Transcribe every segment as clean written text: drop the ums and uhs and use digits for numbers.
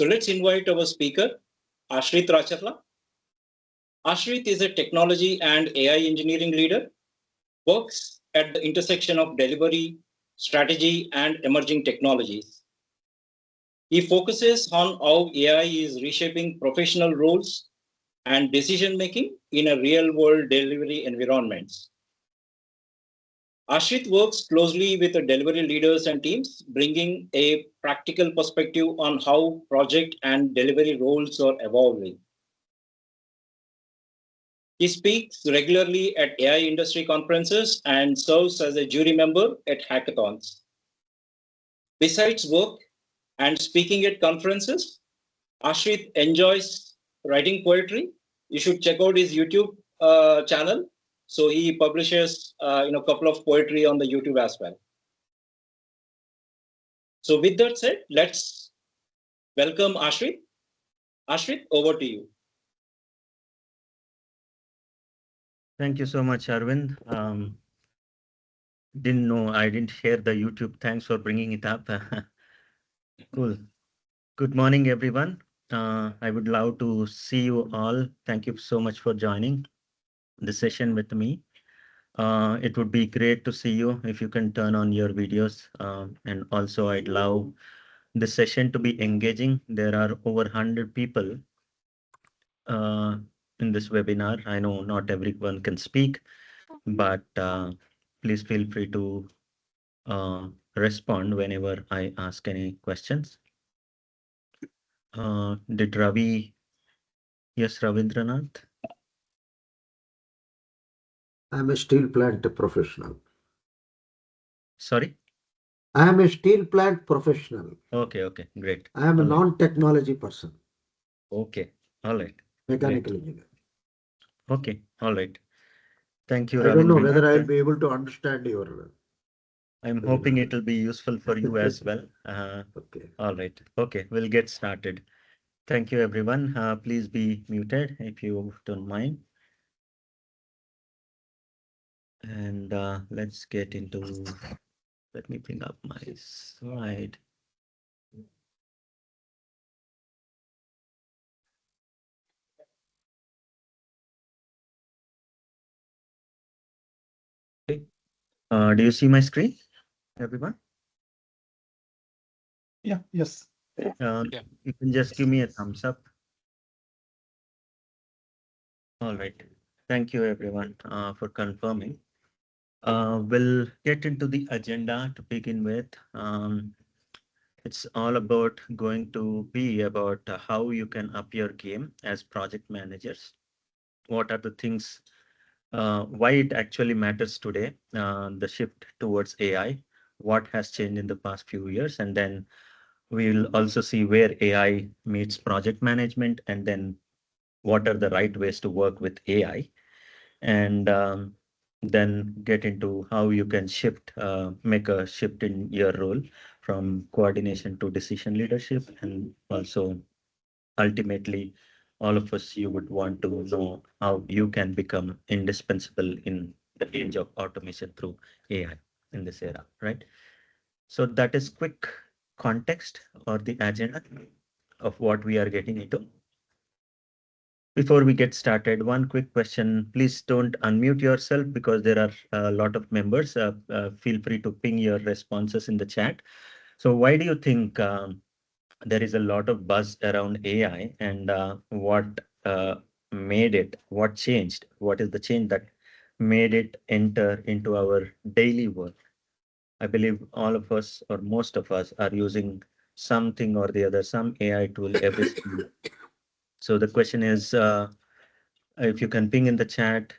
So let's invite our speaker, Ashrit Racharla. Ashrit is a technology and AI engineering leader, works at the intersection of delivery, strategy, and emerging technologies. He focuses on how AI is reshaping professional roles and decision-making in a real-world delivery environments. Ashrit works closely with the delivery leaders and teams, bringing a practical perspective on how project and delivery roles are evolving. He speaks regularly at AI industry conferences and serves as a jury member at hackathons. Besides work and speaking at conferences, Ashrit enjoys writing poetry. You should check out his YouTube channel. So he publishes a couple of poetry on the YouTube as well. So with that said, let's welcome Ashrit. Ashrit, over to you. Thank you so much, Arvind. Didn't know I didn't share the YouTube. Thanks for bringing it up. Cool. Good morning, everyone. I would love to see you all. Thank you so much for joining the session with me. It would be great to see you if you can turn on your videos. And also, I'd love the session to be engaging. There are over 100 people in this webinar. I know not everyone can speak, but please feel free to respond whenever I ask any questions. Did Ravi? Yes, Ravindranath. I'm a steel plant professional. Sorry. I am a steel plant professional. Okay, great. I am a non-technology person. Okay, all right. Mechanical engineer. Okay, all right. Thank you, I don't know Ravindranath. whether I'll be able to understand your. I'm hoping it will be useful for you as well. Okay. All right. Okay, we'll get started. Thank you, everyone. Please be muted if you don't mind. And let's get into, let me bring up my slide. Okay. Do you see my screen, everyone? Yes. You can just give me a thumbs up. All right. Thank you, everyone, for confirming. We'll get into the agenda to begin with. It's all about going to be about how you can up your game as project managers. What are the things, why it actually matters today, the shift towards AI, what has changed in the past few years, and then we'll also see where AI meets project management, and then what are the right ways to work with AI, and then get into how you can shift, make a shift in your role from coordination to decision leadership. And also, ultimately, all of us, you would want to know how you can become indispensable in the age of automation through AI in this era, right? So that is quick context or the agenda of what we are getting into. Before we get started, one quick question. Please don't unmute yourself because there are a lot of members. Feel free to ping your responses in the chat. So why do you think there is a lot of buzz around AI, and what made it, what changed? What is the change that made it enter into our daily work? I believe all of us or most of us are using something or the other, some AI tool every single day. So the question is, if you can ping in the chat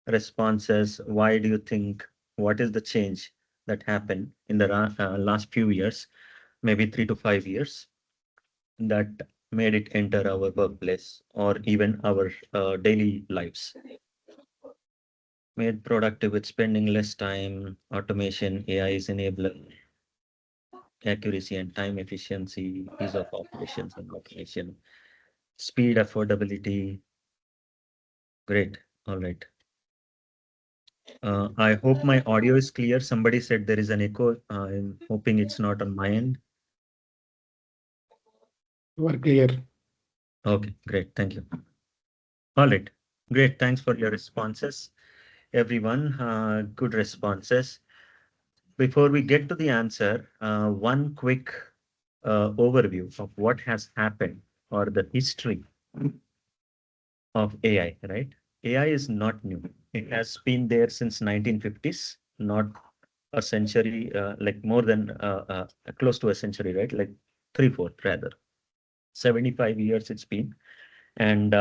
responses, why do you think, what is the change that happened in the last few years, maybe 3 to 5 years, that made it enter our workplace or even our daily lives? Made productive with spending less time, automation, AI is enabler, accuracy and time efficiency, ease of operations and automation, speed, affordability. Great. All right. I hope my audio is clear. Somebody said there is an echo. I'm hoping it's not on my end. You are clear. Okay, great. Thank you. All right. Great. Thanks for your responses, everyone. Good responses. Before we get to the answer, one quick overview of what has happened or the history of AI, right? AI is not new. It has been there since 1950s, not a century, like more than close to a century, right? Like three-fourth rather. 75 years it's been. And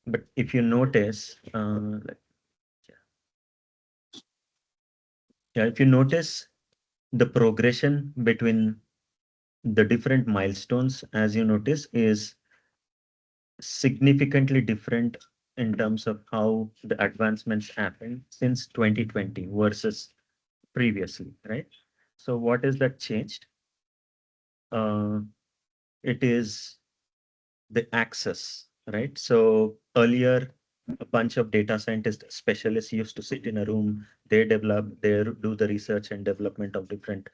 but if you notice, yeah, if you notice the progression between the different milestones, as you notice, is significantly different in terms of how the advancements happened since 2020 versus previously, right? So what is that changed? Uh, it is the access, right? So earlier, a bunch of data scientists, specialists used to sit in a room, they do the research and development of different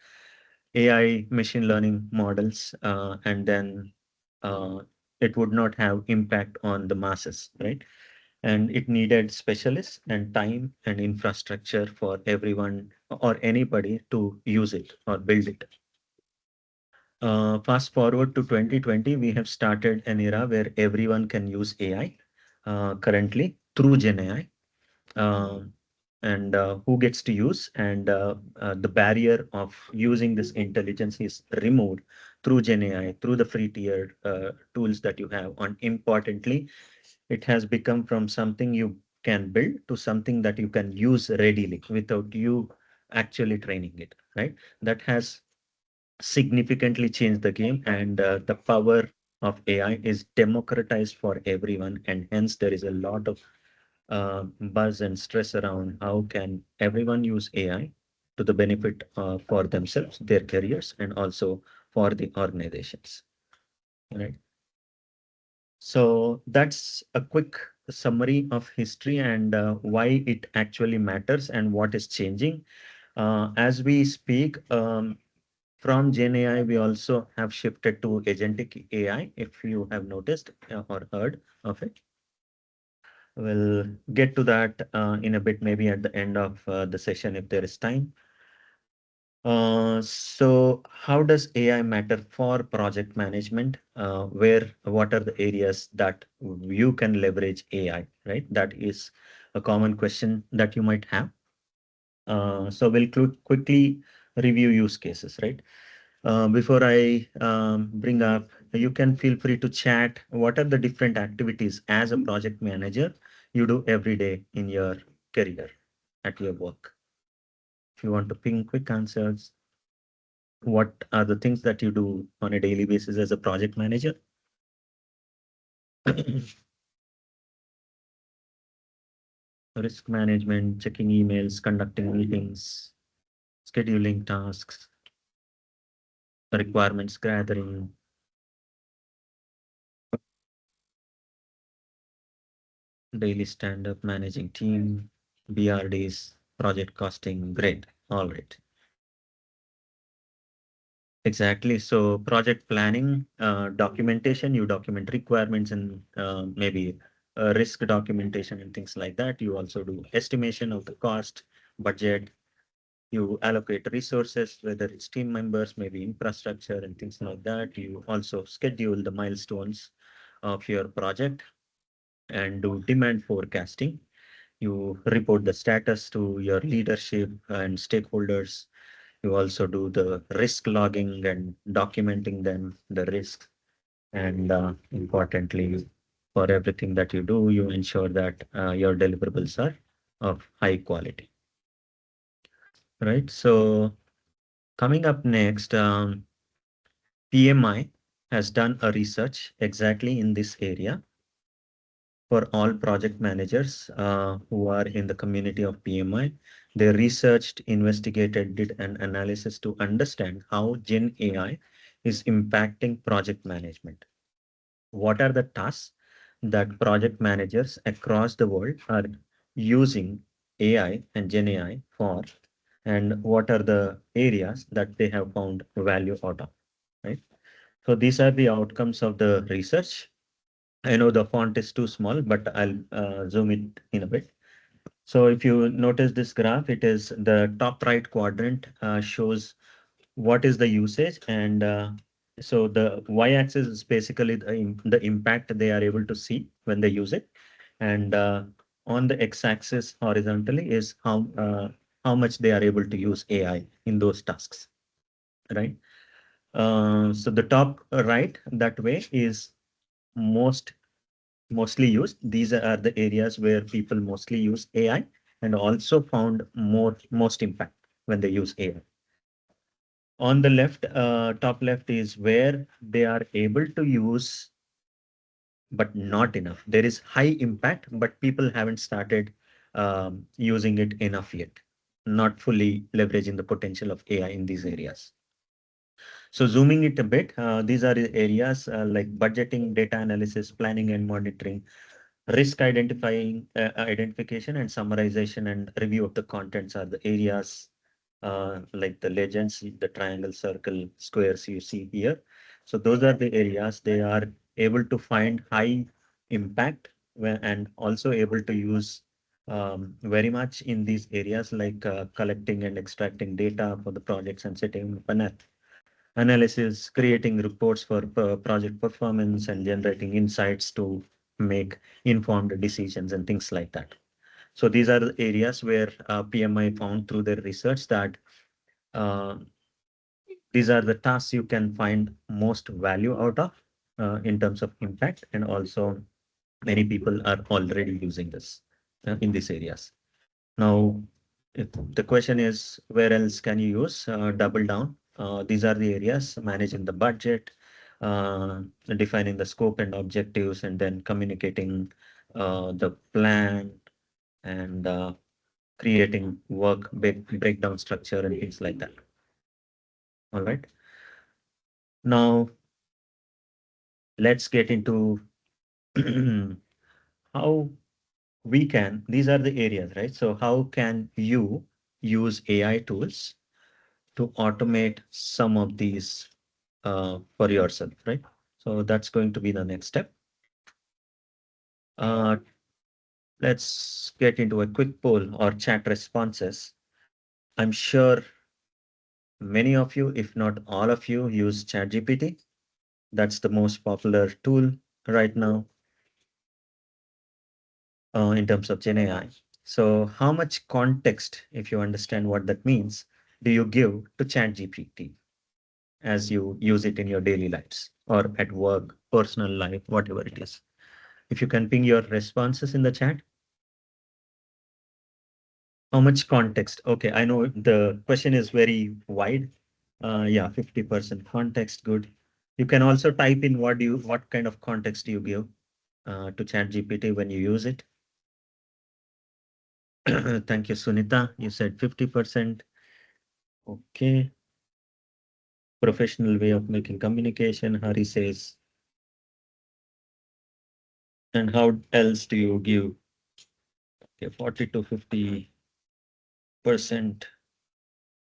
AI machine learning models, and then uh, it would not have impact on the masses, right? And it needed specialists and time and infrastructure for everyone or anybody to use it or build it. Fast forward to 2020, we have started an era where everyone can use AI currently through Gen AI. And who gets to use, and the barrier of using this intelligence is removed through Gen AI, through the free tier tools that you have. And importantly, it has become from something you can build to something that you can use readily without you actually training it, right? That has significantly changed the game, and the power of AI is democratized for everyone, and hence there is a lot of buzz and stress around how can everyone use AI to the benefit for themselves, their careers, and also for the organizations, right? So that's a quick summary of history and why it actually matters and what is changing. As we speak, from Gen AI, we also have shifted to agentic AI, if you have noticed or heard of it. We'll get to that in a bit, maybe at the end of the session if there is time. So how does AI matter for project management? What are the areas that you can leverage AI, right? That is a common question that you might have. So we'll quickly review use cases, right? Before I bring up, you can feel free to chat. What are the different activities as a project manager you do every day in your career at your work? If you want to ping quick answers, what are the things that you do on a daily basis as a project manager? Risk management, checking emails, conducting meetings, scheduling tasks, requirements gathering, daily stand-up, managing team, BRDs, project costing. Great. All right. Exactly. So project planning, documentation, you document requirements and maybe risk documentation and things like that. You also do estimation of the cost, budget. You allocate resources, whether it's team members, maybe infrastructure and things like that. You also schedule the milestones of your project and do demand forecasting. You report the status to your leadership and stakeholders. You also do the risk logging and documenting them, the risks. And importantly, for everything that you do, you ensure that your deliverables are of high quality. Right. So coming up next, PMI has done a research exactly in this area for all project managers who are in the community of PMI. They researched, investigated, did an analysis to understand how Gen AI is impacting project management. What are the tasks that project managers across the world are using AI and Gen AI for, and what are the areas that they have found value out of, right? So these are the outcomes of the research. I know the font is too small, but I'll zoom it in a bit. So if you notice this graph, it is the top right quadrant shows what is the usage, and so the y-axis is basically the impact they are able to see when they use it, and on the x-axis horizontally is how much they are able to use AI in those tasks, right? So the top right that way is mostly used. These are the areas where people mostly use AI and also found most impact when they use AI. On the left, top left is where they are able to use, but not enough. There is high impact, but people haven't started using it enough yet, not fully leveraging the potential of AI in these areas. So zooming it a bit, these are the areas like budgeting, data analysis, planning and monitoring, risk identification and summarization and review of the contents are the areas like the legends, the triangle, circle, squares you see here. So those are the areas they are able to find high impact and also able to use very much in these areas like collecting and extracting data for the projects and setting up an analysis, creating reports for project performance and generating insights to make informed decisions and things like that. So these are the areas where PMI found through their research that uh, these are the tasks you can find most value out of in terms of impact, and also many people are already using this in these areas. Now, if the question is, where else can you use? Double down. These are the areas: managing the budget, defining the scope and objectives, and then communicating the plan, and creating work breakdown structure and things like that. All right. Now, let's get into how these are the areas, right? So how can you use AI tools to automate some of these for yourself, right? So that's going to be the next step. Uh, let's get into a quick poll or chat responses. I'm sure many of you, if not all of you, use ChatGPT. That's the most popular tool right now in terms of Gen AI. So how much context, if you understand what that means, do you give to ChatGPT as you use it in your daily lives or at work, personal life, whatever it is? If you can ping your responses in the chat. How much context? Okay, I know the question is very wide. Yeah, 50% context, good. You can also type in what kind of context do you give to ChatGPT when you use it. Thank you, Sunita. You said 50%. Okay. Professional way of making communication, Hari says. And how else do you give? Okay, 40 to 50%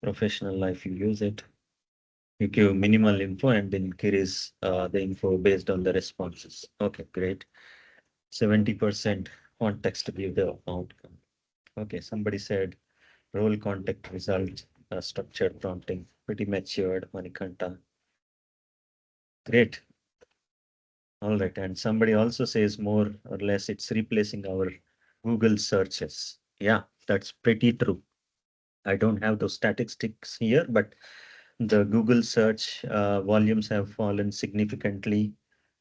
professional life, you use it. You give minimal info and then increase the info based on the responses. Okay, great. 70% context to give the outcome. Okay, somebody said role contact result, structured prompting, pretty matured, Manikanta. Great. All right, and somebody also says more or less it's replacing our Google searches. Yeah, that's pretty true. I don't have those statistics here, but the Google search volumes have fallen significantly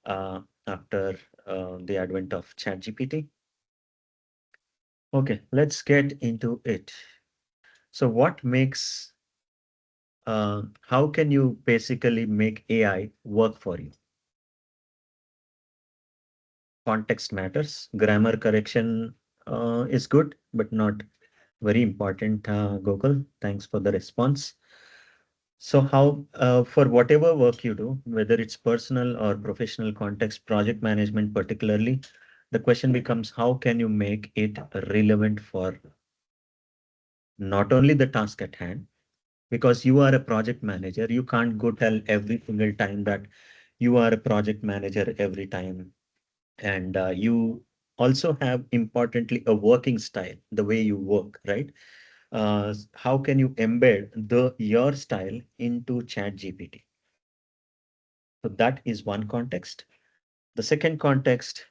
after the advent of ChatGPT. Okay, let's get into it. So how can you basically make AI work for you? Context matters. Grammar correction is good, but not very important, Gokul. Thanks for the response. So how, for whatever work you do, whether it's personal or professional context, project management particularly, the question becomes how can you make it relevant for not only the task at hand, because you are a project manager, you can't go tell every single time that you are a project manager every time, and you also have importantly a working style, the way you work, right? How can you embed your style into Chat GPT? So that is one context. The second context,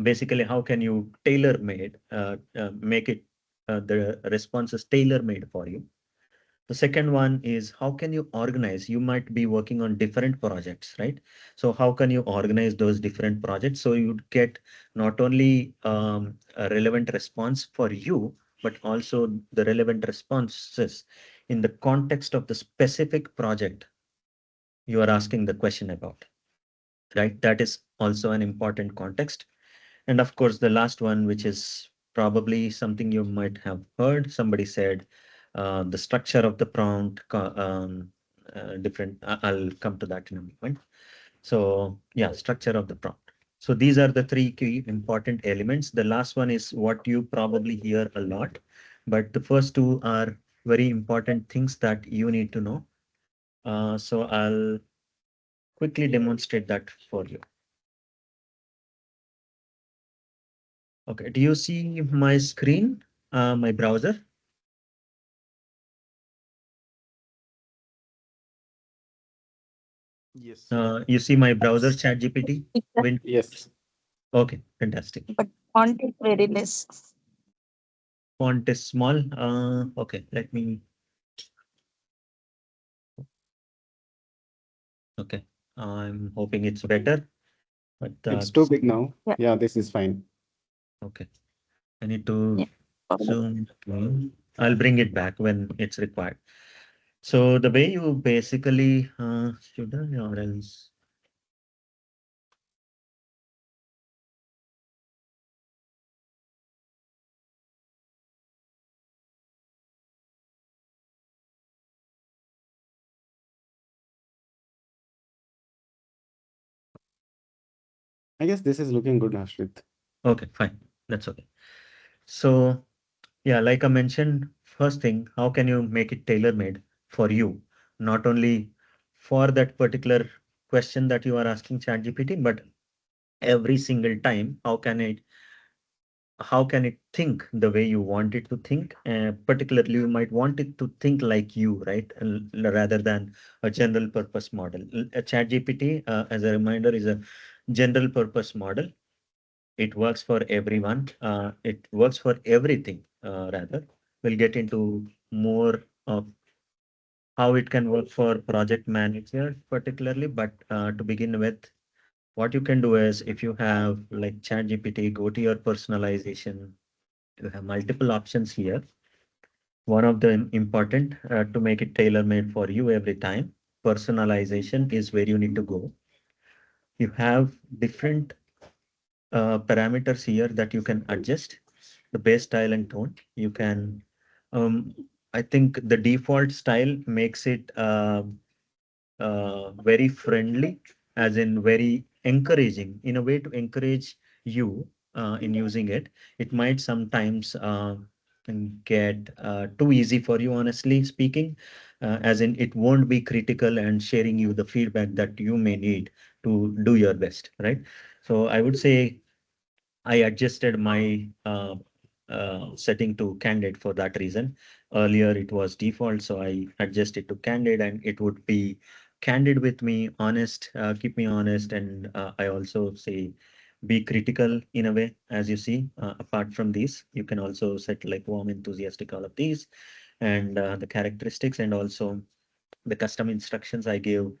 basically, how can you make it the responses tailor made for you? The second one is how can you organize? You might be working on different projects, right? So how can you organize those different projects so you'd get not only a relevant response for you, but also the relevant responses in the context of the specific project you are asking the question about, right? That is also an important context. And of course, the last one, which is probably something you might have heard, somebody said the structure of the prompt, different. I'll come to that in a moment. So yeah, structure of the prompt. So these are the three key important elements. The last one is what you probably hear a lot, but the first two are very important things that you need to know. So I'll quickly demonstrate that for you. Okay, do you see my screen, my browser? Yes. You see my browser ChatGPT? Yes. Okay, fantastic. But font is very less. Font is small. Okay, let me. Okay, I'm hoping it's better, but It's too big now. Yeah. Yeah, this is fine. okay. I need to Yeah. zoom. I'll bring it back when it's required. So the way you basically should I or else? I guess this is looking good, Ashrit. Okay, fine. That's okay. So yeah, like I mentioned, first thing, how can you make it tailor-made for you? Not only for that particular question that you are asking ChatGPT, but every single time, how can it think the way you want it to think? Particularly, you might want it to think like you, right? Rather than a general purpose model. A ChatGPT, as a reminder, is a general purpose model. It works for everyone. It works for everything, rather. We'll get into more of how it can work for project manager particularly. But to begin with, what you can do is if you have like ChatGPT, go to your personalization. You have multiple options here. One of the important to make it tailor-made for you every time. Personalization is where you need to go. You have different parameters here that you can adjust the base style and tone. You can, um, I think the default style makes it very friendly, as in very encouraging, in a way to encourage you in using it. It might sometimes get too easy for you, honestly speaking, as in it won't be critical and sharing you the feedback that you may need to do your best, right? So I would say I adjusted my setting to candid for that reason. Earlier it was default, so I adjusted to candid, and it would be candid with me, honest, keep me honest, and I also say be critical in a way. As you see, apart from these, you can also set like warm, enthusiastic, all of these, and the characteristics, and also the custom instructions I gave.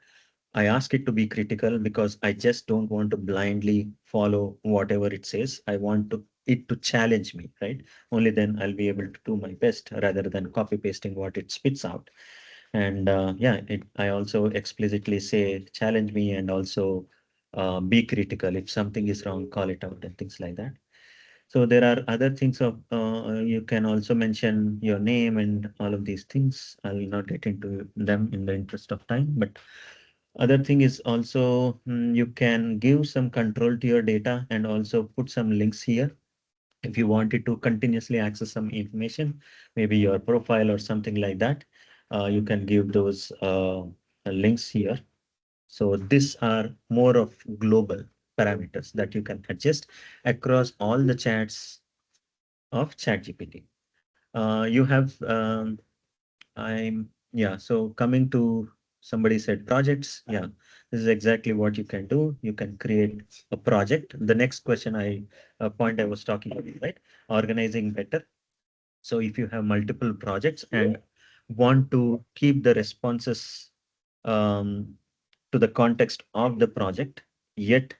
I ask it to be critical because I just don't want to blindly follow whatever it says. I want it to challenge me, right? Only then I'll be able to do my best rather than copy pasting what it spits out. And yeah, I also explicitly say challenge me, and also be critical. If something is wrong, call it out and things like that. So there are other things of you can also mention your name and all of these things. I will not get into them in the interest of time, but other thing is also you can give some control to your data and also put some links here. If you wanted to continuously access some information, maybe your profile or something like that, you can give those links here. So these are more of global parameters that you can adjust across all the chats of ChatGPT. You have yeah. So coming to somebody said projects. Yeah, this is exactly what you can do. You can create a project. The next question point I was talking about, right? Organizing better. So if you have multiple projects and want to keep the responses um, to the context of the project, yet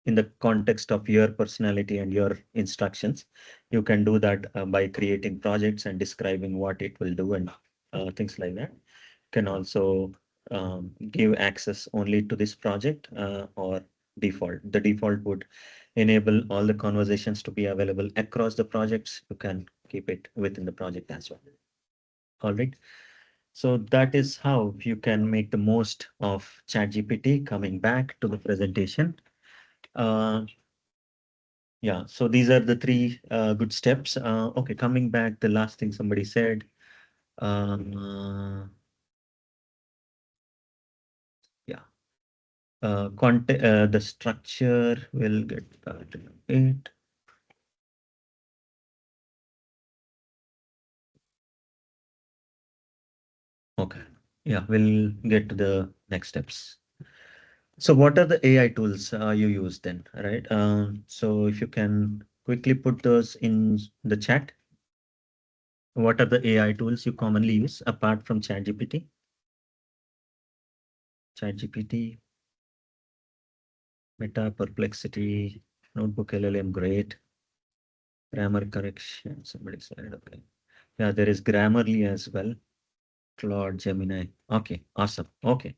in the context of your personality and your instructions, you can do that by creating projects and describing what it will do and things like that. Can also give access only to this project or default. The default would enable all the conversations to be available across the projects. You can keep it within the project as well. All right. So that is how you can make the most of ChatGPT. Coming back to the presentation. Uh, yeah, so these are the three good steps. Okay, coming back, the last thing somebody said. Yeah, the structure will get back to it. Okay, yeah, we'll get to the next steps. So what are the AI tools you use then, right? So if you can quickly put those in the chat. What are the AI tools you commonly use apart from ChatGPT? ChatGPT, Meta, Perplexity, Notebook LLM, great. Grammar correction, somebody said, okay. Yeah, there is Grammarly as well. Claude, Gemini. Okay, awesome. Okay.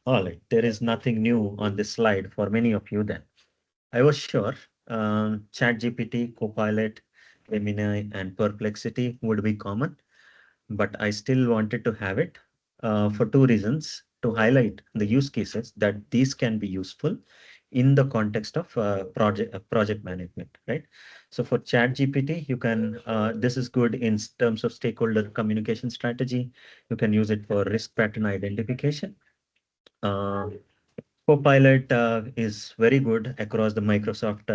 All right. There is nothing new on this slide for many of you then. I was sure ChatGPT, Copilot, Gemini, and Perplexity would be common, but I still wanted to have it for two reasons: to highlight the use cases that these can be useful in the context of project management, right? So for ChatGPT, you can this is good in terms of stakeholder communication strategy. You can use it for risk pattern identification. Uh, Copilot is very good across the Microsoft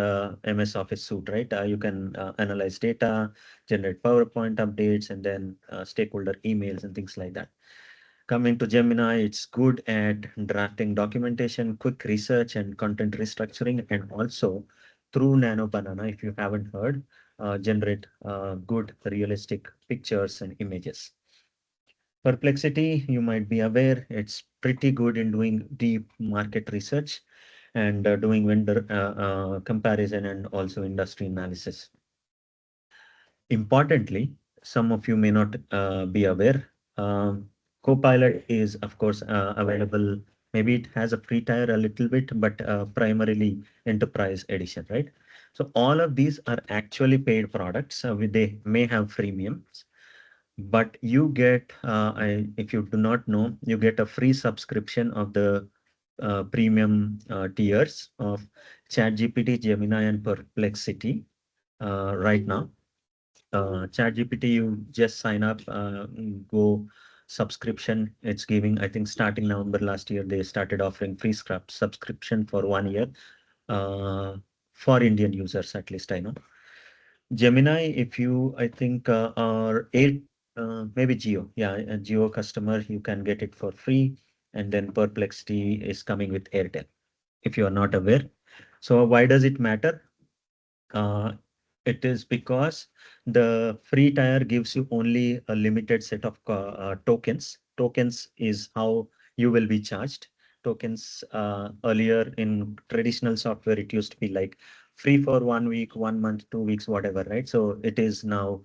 MS Office suite, right? You can analyze data, generate PowerPoint updates, and then stakeholder emails and things like that. Coming to Gemini, it's good at drafting documentation, quick research, and content restructuring, and also through Nano Banana, if you haven't heard, generate good realistic pictures and images. Perplexity, you might be aware, it's pretty good in doing deep market research and doing vendor comparison and also industry analysis. Importantly, some of you may not be aware, Copilot is, of course, available. Maybe it has a free tier a little bit, but primarily enterprise edition, right? So all of these are actually paid products. They may have freemiums, but you get, if you do not know, you get a free subscription of the premium tiers of ChatGPT, Gemini, and Perplexity right now. ChatGPT, you just sign up, go subscription. It's giving, I think, starting November last year, they started offering free subscription for 1 year for Indian users, at least I know. Gemini, if you, I think, are maybe Geo, yeah, a Geo customer, you can get it for free. And then Perplexity is coming with Airtel, if you are not aware. So why does it matter? Uh, it is because the free tier gives you only a limited set of tokens. Tokens is how you will be charged. Tokens earlier in traditional software, it used to be like free for 1 week, 1 month, 2 weeks, whatever, right? So it is now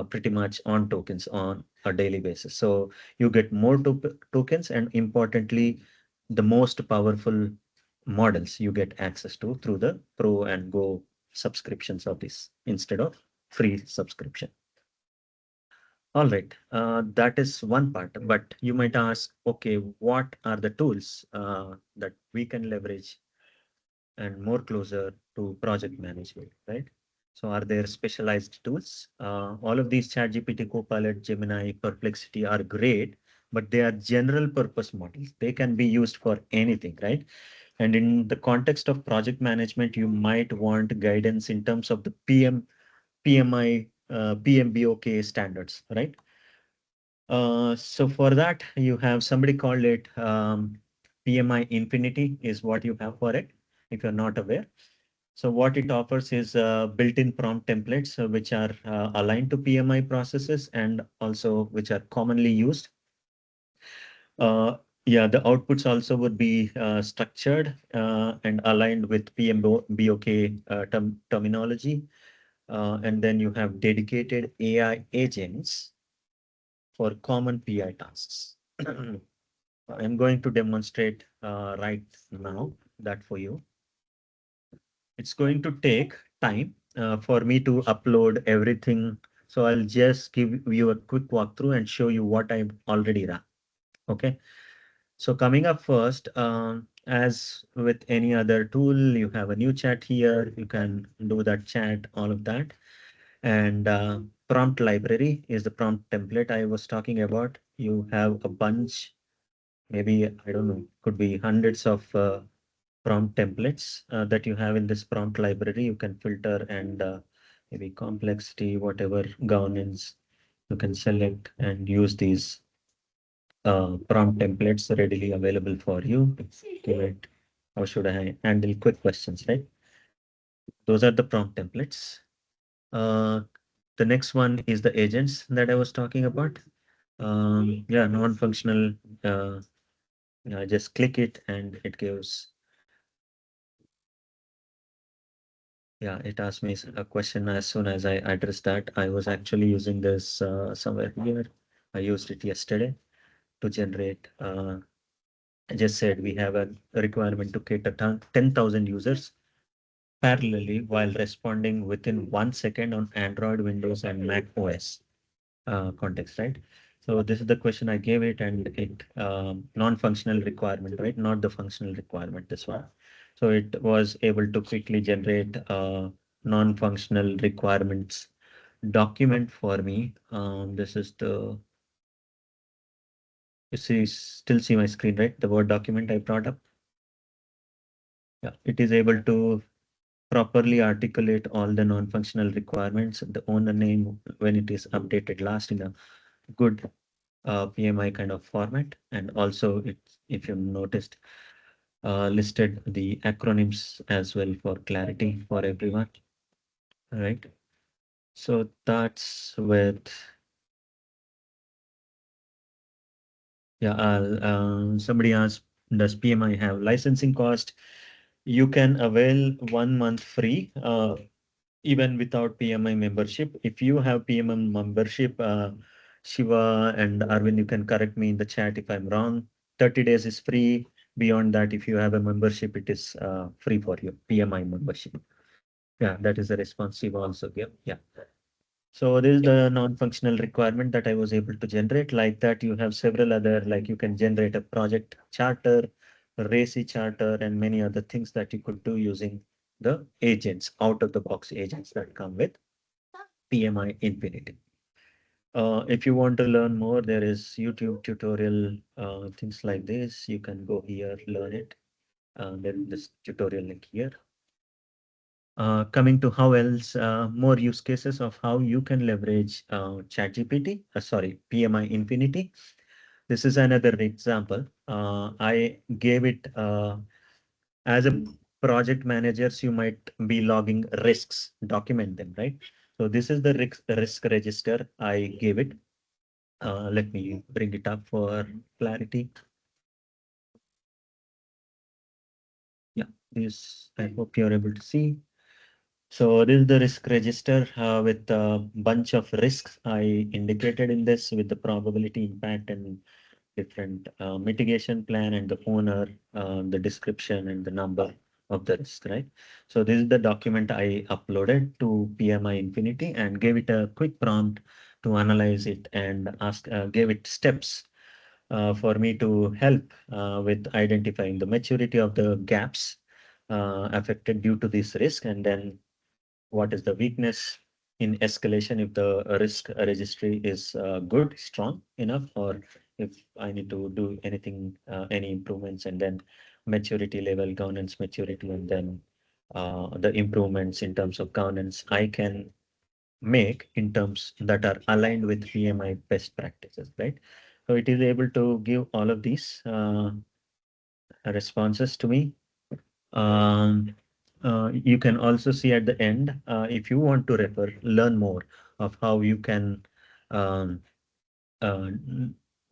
pretty much on tokens on a daily basis. So you get more tokens, and importantly, the most powerful models you get access to through the Pro and Go subscriptions of this instead of free subscription. All right, that is one part, but you might ask, okay, what are the tools that we can leverage and more closer to project management, right? So are there specialized tools? All of these ChatGPT, Copilot, Gemini, Perplexity are great but they are general purpose models. They can be used for anything, right? And in the context of project management, you might want guidance in terms of the PMI, PMBOK standards, right? So for that, you have somebody called it PMI Infinity is what you have for it, if you're not aware. So what it offers is built-in prompt templates, which are aligned to PMI processes and also which are commonly used. Yeah, the outputs also would be structured and aligned with PMBOK terminology. And then you have dedicated AI agents for common PI tasks. I'm going to demonstrate right now that for you. It's going to take time for me to upload everything. So I'll just give you a quick walkthrough and show you what I've already done. Okay. So coming up first, as with any other tool, you have a new chat here. You can do that chat, all of that. And prompt library is the prompt template I was talking about. You have a bunch, maybe, I don't know, could be hundreds of prompt templates that you have in this prompt library. You can filter and maybe complexity, whatever governance, you can select and use these prompt templates readily available for you. Give it, how should I handle quick questions, right? Those are the prompt templates. The next one is the agents that I was talking about. Yeah, non-functional. Just click it and it gives. Yeah, it asked me a question as soon as I addressed that. I was actually using this somewhere here. I used it yesterday to generate. I just said we have a requirement to cater 10,000 users parallelly while responding within 1 second on Android, Windows, and Mac OS context, right? So this is the question I gave it, and it non-functional requirement, right? Not the functional requirement, this one. So it was able to quickly generate non-functional requirements document for me. This is the, you see, still see my screen, right? The Word document I brought up. Yeah, it is able to properly articulate all the non-functional requirements, the owner name when it is updated last in a good PMI kind of format. And also it's, if you noticed, listed the acronyms as well for clarity for everyone. All right. So that's with, yeah, somebody asked, does PMI have licensing cost? You can avail 1 month free, even without PMI membership. If you have PMI membership, Shiva and Arvind, you can correct me in the chat if I'm wrong. 30 days is free. Beyond that, if you have a membership, it is free for you, PMI membership. Yeah, that is the response Shiva also gave. Yeah. So this is the non-functional requirement that I was able to generate. Like that, you have several other, like you can generate a project charter, a RACI charter, and many other things that you could do using the agents, out of the box agents that come with PMI Infinity. If you want to learn more, there is YouTube tutorial, things like this. You can go here, learn it. Then this tutorial link here. Coming to how else, more use cases of how you can leverage ChatGPT, sorry, PMI Infinity. This is another example. I gave it as a project managers, you might be logging risks, document them, right? So this is the risk register I gave it. Let me bring it up for clarity. Yeah, this, I hope you're able to see. So this is the risk register with a bunch of risks I indicated in this with the probability, impact, and different mitigation plan, and the owner, the description, and the number of the risk, right? So this is the document I uploaded to PMI Infinity and gave it a quick prompt to analyze it and ask, gave it steps for me to help with identifying the maturity of the gaps affected due to this risk, and then what is the weakness in escalation if the risk registry is good, strong enough, or if I need to do anything, any improvements, and then maturity level, governance maturity, and then the improvements in terms of governance I can make in terms that are aligned with PMI best practices, right? So it is able to give all of these responses to me. Um, you can also see at the end, if you want to learn more of how you can um, uh,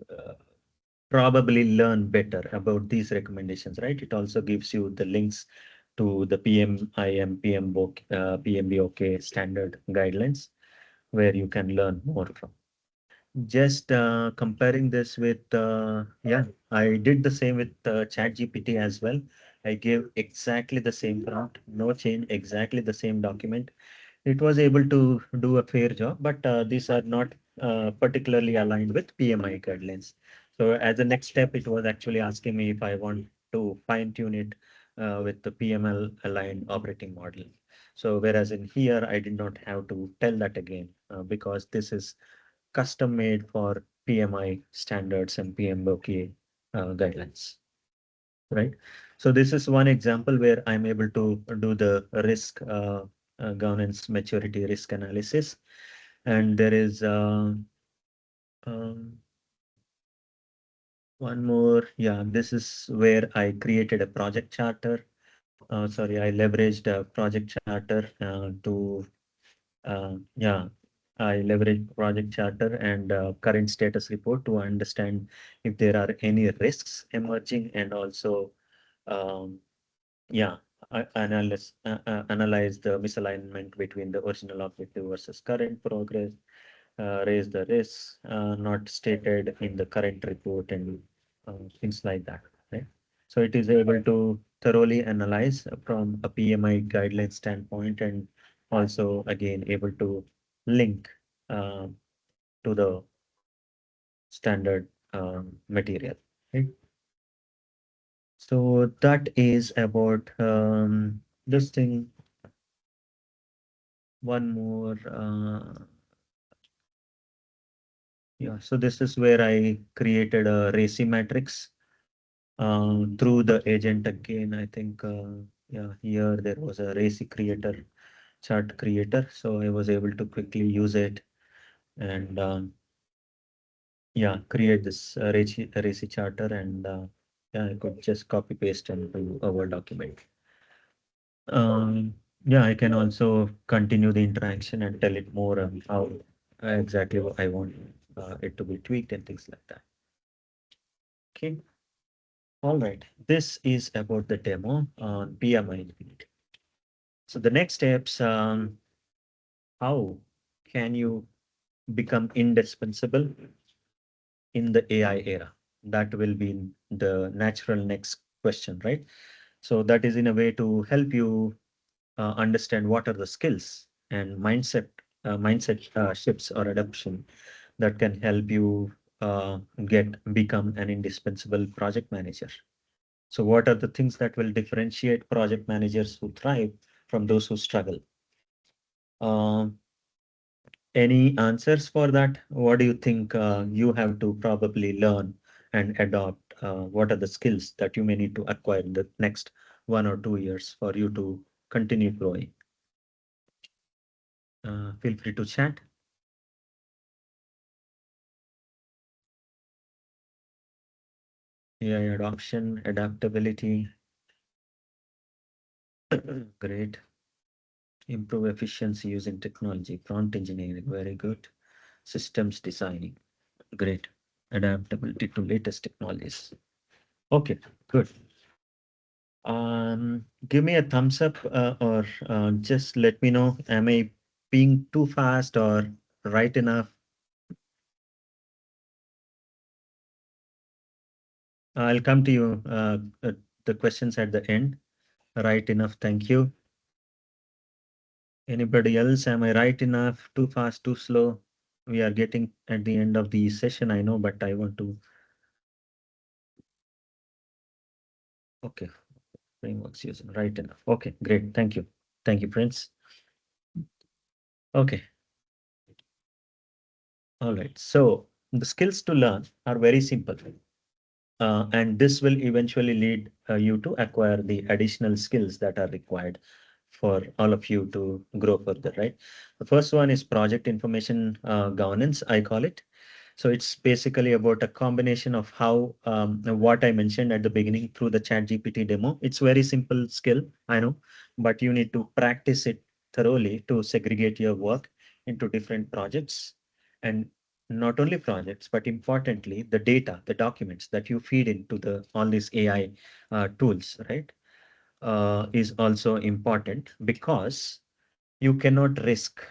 uh, probably learn better about these recommendations, right? It also gives you the links to the PMIM, PMBOK standard guidelines where you can learn more from. Just comparing this with, yeah, I did the same with ChatGPT as well. I gave exactly the same prompt, no change, exactly the same document. It was able to do a fair job, but these are not particularly aligned with PMI guidelines. So as a next step, it was actually asking me if I want to fine tune it with the PML aligned operating model. So whereas in here, I did not have to tell that again because this is custom made for PMI standards and PMBOK guidelines, right? So this is one example where I'm able to do the risk governance maturity risk analysis. And there is um, one more. Yeah, this is where I created a project charter. Sorry, I leveraged a project charter to, yeah, I leverage project charter and current status report to understand if there are any risks emerging, and also, um, yeah, analyze the misalignment between the original objective versus current progress, raise the risks not stated in the current report, and things like that, right? So it is able to thoroughly analyze from a PMI guideline standpoint, and also again able to link uh, to the standard material, right? So that is about this thing. One more. Yeah, so this is where I created a RACI matrix through the agent again. I think, yeah, here there was a RACI creator, chart creator. So I was able to quickly use it and, yeah, create this RACI charter, and yeah, I could just copy paste into a Word document. Yeah, I can also continue the interaction and tell it more how exactly what I want it to be tweaked and things like that. Okay. All right. This is about the demo on PMI Infinity. So the next steps, how can you become indispensable in the AI era? That will be the natural next question, right? So that is in a way to help you understand what are the skills and mindset shifts or adoption that can help you become an indispensable project manager. So what are the things that will differentiate project managers who thrive from those who struggle? Um, any answers for that? What do you think you have to probably learn and adopt? What are the skills that you may need to acquire in the next 1 or 2 years for you to continue growing? Feel free to chat. AI adoption, adaptability. Great. Improve efficiency using technology, prompt engineering, very good. Systems designing, great. Adaptability to latest technologies. Okay, good. Give me a thumbs up or just let me know, am I being too fast or right enough? I'll come to you, the questions at the end. Right enough, thank you. Anybody else? Am I right enough? Too fast, too slow? We are getting at the end of the session, I know, but I want to. Okay, frameworks using right enough. Okay, great. Thank you. Thank you, Prince. Okay. All right. So the skills to learn are very simple. And this will eventually lead you to acquire the additional skills that are required for all of you to grow further, right? The first one is project information governance, I call it. So it's basically about a combination of how what I mentioned at the beginning through the ChatGPT demo. It's very simple skill, I know, but you need to practice it thoroughly to segregate your work into different projects, and not only projects, but importantly, the data, the documents that you feed into the all these AI tools, right? Is also important because you cannot risk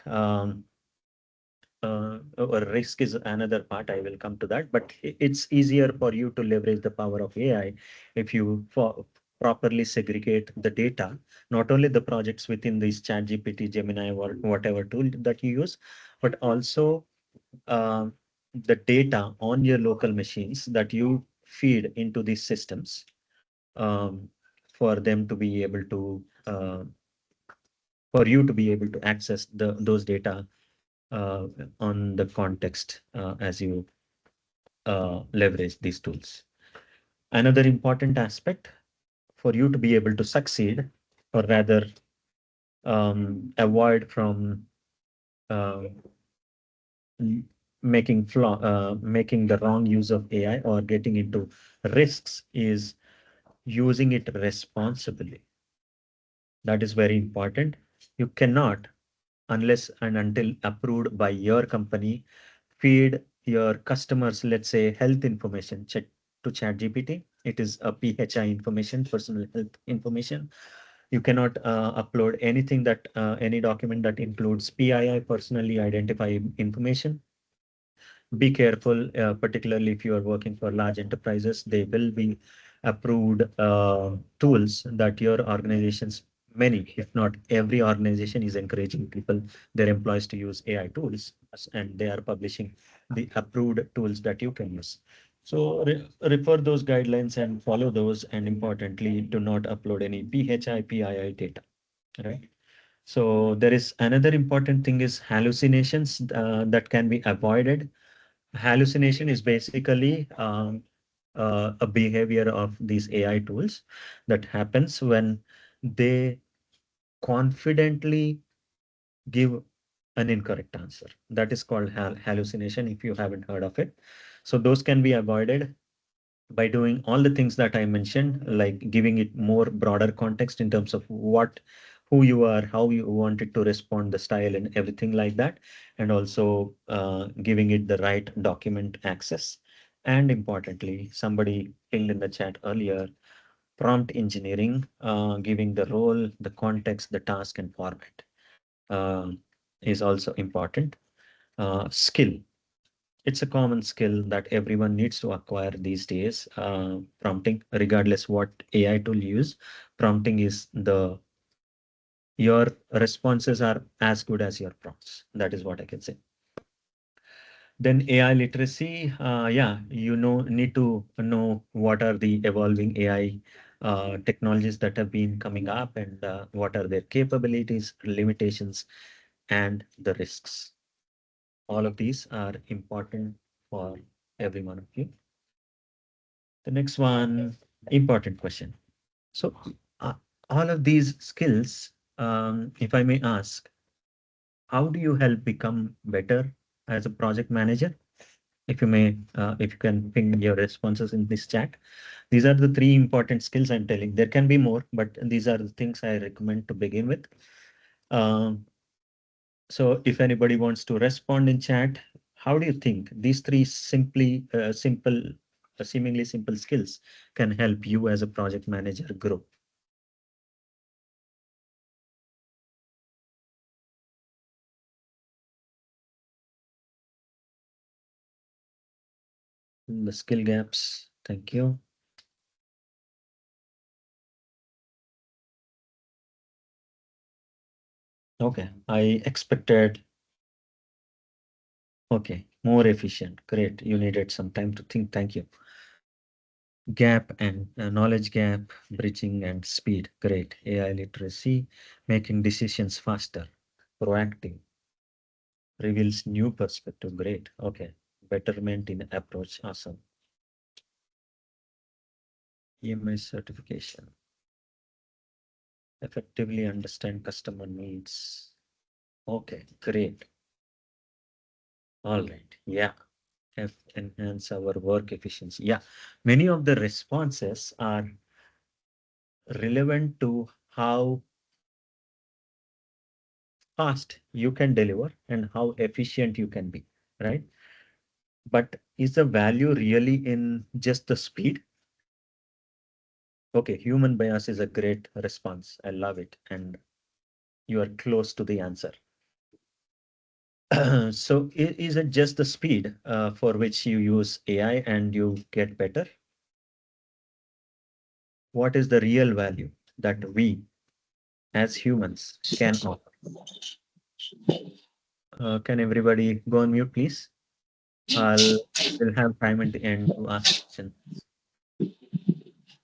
or risk is another part. I will come to that, but it's easier for you to leverage the power of AI if you properly segregate the data, not only the projects within this ChatGPT, Gemini, or whatever tool that you use, but also uh, the data on your local machines that you feed into these systems, um, for them to be able to for you to be able to access those data uh, on the context as you leverage these tools. Another important aspect for you to be able to succeed, or rather avoid from uh, making the wrong use of AI or getting into risks, is using it responsibly. That is very important. You cannot, unless and until approved by your company, feed your customers, let's say, health information to ChatGPT. It is a PHI information, personal health information. You cannot upload anything that any document that includes PII, personally identified information. Be careful, particularly if you are working for large enterprises. They will be approved tools that your organizations, many, if not every organization, is encouraging people, their employees, to use AI tools, and they are publishing the approved tools that you can use. So refer those guidelines and follow those, and importantly, do not upload any PHI, PII data, right? So there is another important thing is hallucinations that can be avoided. Hallucination is basically a behavior of these AI tools that happens when they confidently give an incorrect answer. That is called hallucination, if you haven't heard of it. So those can be avoided by doing all the things that I mentioned, like giving it more broader context in terms of who you are, how you want it to respond, the style and everything like that, and also giving it the right document access. And importantly, somebody pinged in the chat earlier, prompt engineering, giving the role, the context, the task and format uh, is also important. Skill, it's a common skill that everyone needs to acquire these days. Prompting, regardless what AI tool you use, prompting is your responses are as good as your prompts. That is what I can say. Then AI literacy, yeah, need to know what are the evolving AI technologies that have been coming up, and what are their capabilities, limitations, and the risks. All of these are important for every one of you. The next one, important question. So uh, all of these skills, if I may ask, how do you help become better as a project manager? If you may, if you can ping your responses in this chat. These are the three important skills I'm telling. There can be more, but these are the things I recommend to begin with. Um, so if anybody wants to respond in chat, how do you think these three seemingly simple skills can help you as a project manager grow? The skill gaps. Thank you. Okay, I expected. Okay, more efficient. Great. You needed some time to think. Thank you. Gap and knowledge gap, bridging and speed. Great. AI literacy, making decisions faster, proactive, reveals new perspective. Great. Okay. betterment in approach. Awesome. EMI certification. Effectively understand customer needs. Okay, great. All right. Yeah. Enhance our work efficiency. Yeah. Many of the responses are relevant to how fast you can deliver and how efficient you can be, right? But is the value really in just the speed? Okay, human bias is a great response. I love it. And you are close to the answer. So is it just the speed for which you use AI and you get better? What is the real value that we as humans can offer? Can everybody go on mute, please? We'll have time at the end to ask questions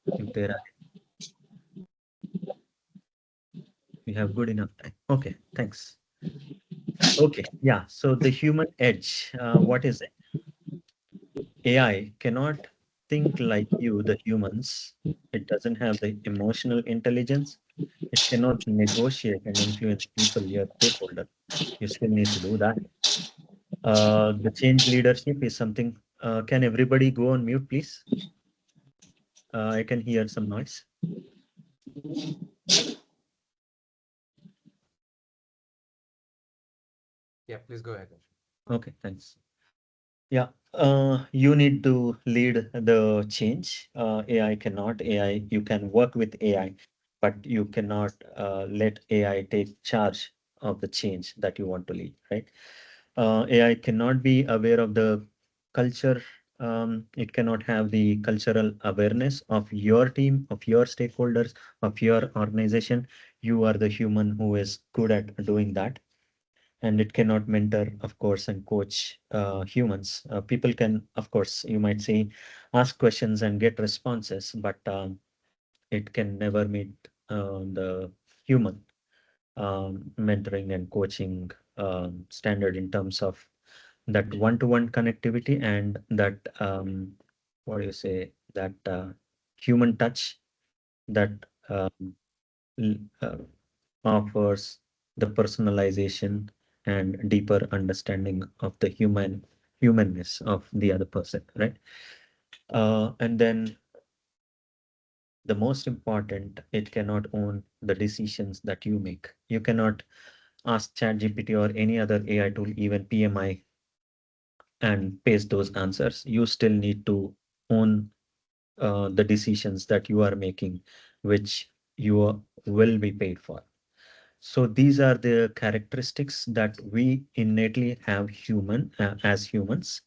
if there are. We have good enough time. Okay, thanks. Okay, yeah. So the human edge, what is it? AI cannot think like you, the humans. It doesn't have the emotional intelligence. It cannot negotiate and influence people, your stakeholder. You still need to do that. The change leadership is something. Can everybody go on mute, please? I can hear some noise. Yeah, please go ahead. Okay, thanks. Yeah, you need to lead the change. AI cannot. AI, you can work with AI, but you cannot let AI take charge of the change that you want to lead, right? AI cannot be aware of the culture. It cannot have the cultural awareness of your team, of your stakeholders, of your organization. You are the human who is good at doing that, and it cannot mentor, of course, and coach humans. People can, of course, you might say, ask questions and get responses, but it can never meet the human mentoring and coaching standard in terms of that one-to-one connectivity and that what do you say, that human touch that um, uh, offers the personalization and deeper understanding of the humanness of the other person, right? And then the most important, it cannot own the decisions that you make. You cannot ask ChatGPT or any other AI tool, even PMI, and paste those answers. You still need to own the decisions that you are making, which you will be paid for. So these are the characteristics that we innately have as humans,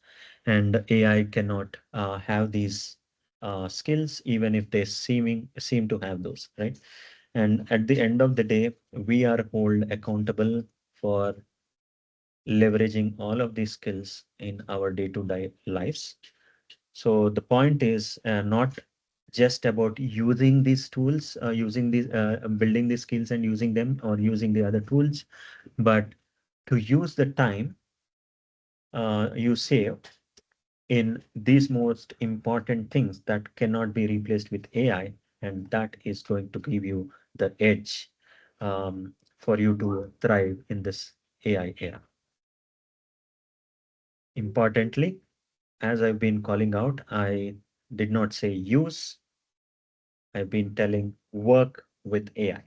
and AI cannot have these skills, even if they seem to have those, right? And at the end of the day, we are held accountable for leveraging all of these skills in our day-to-day lives. So the point is not just about using these tools, using these, building these skills and using them or using the other tools, but to use the time you save in these most important things that cannot be replaced with AI, and that is going to give you the edge for you to thrive in this AI era. Importantly, as I've been calling out, I did not say use, I've been telling work with AI.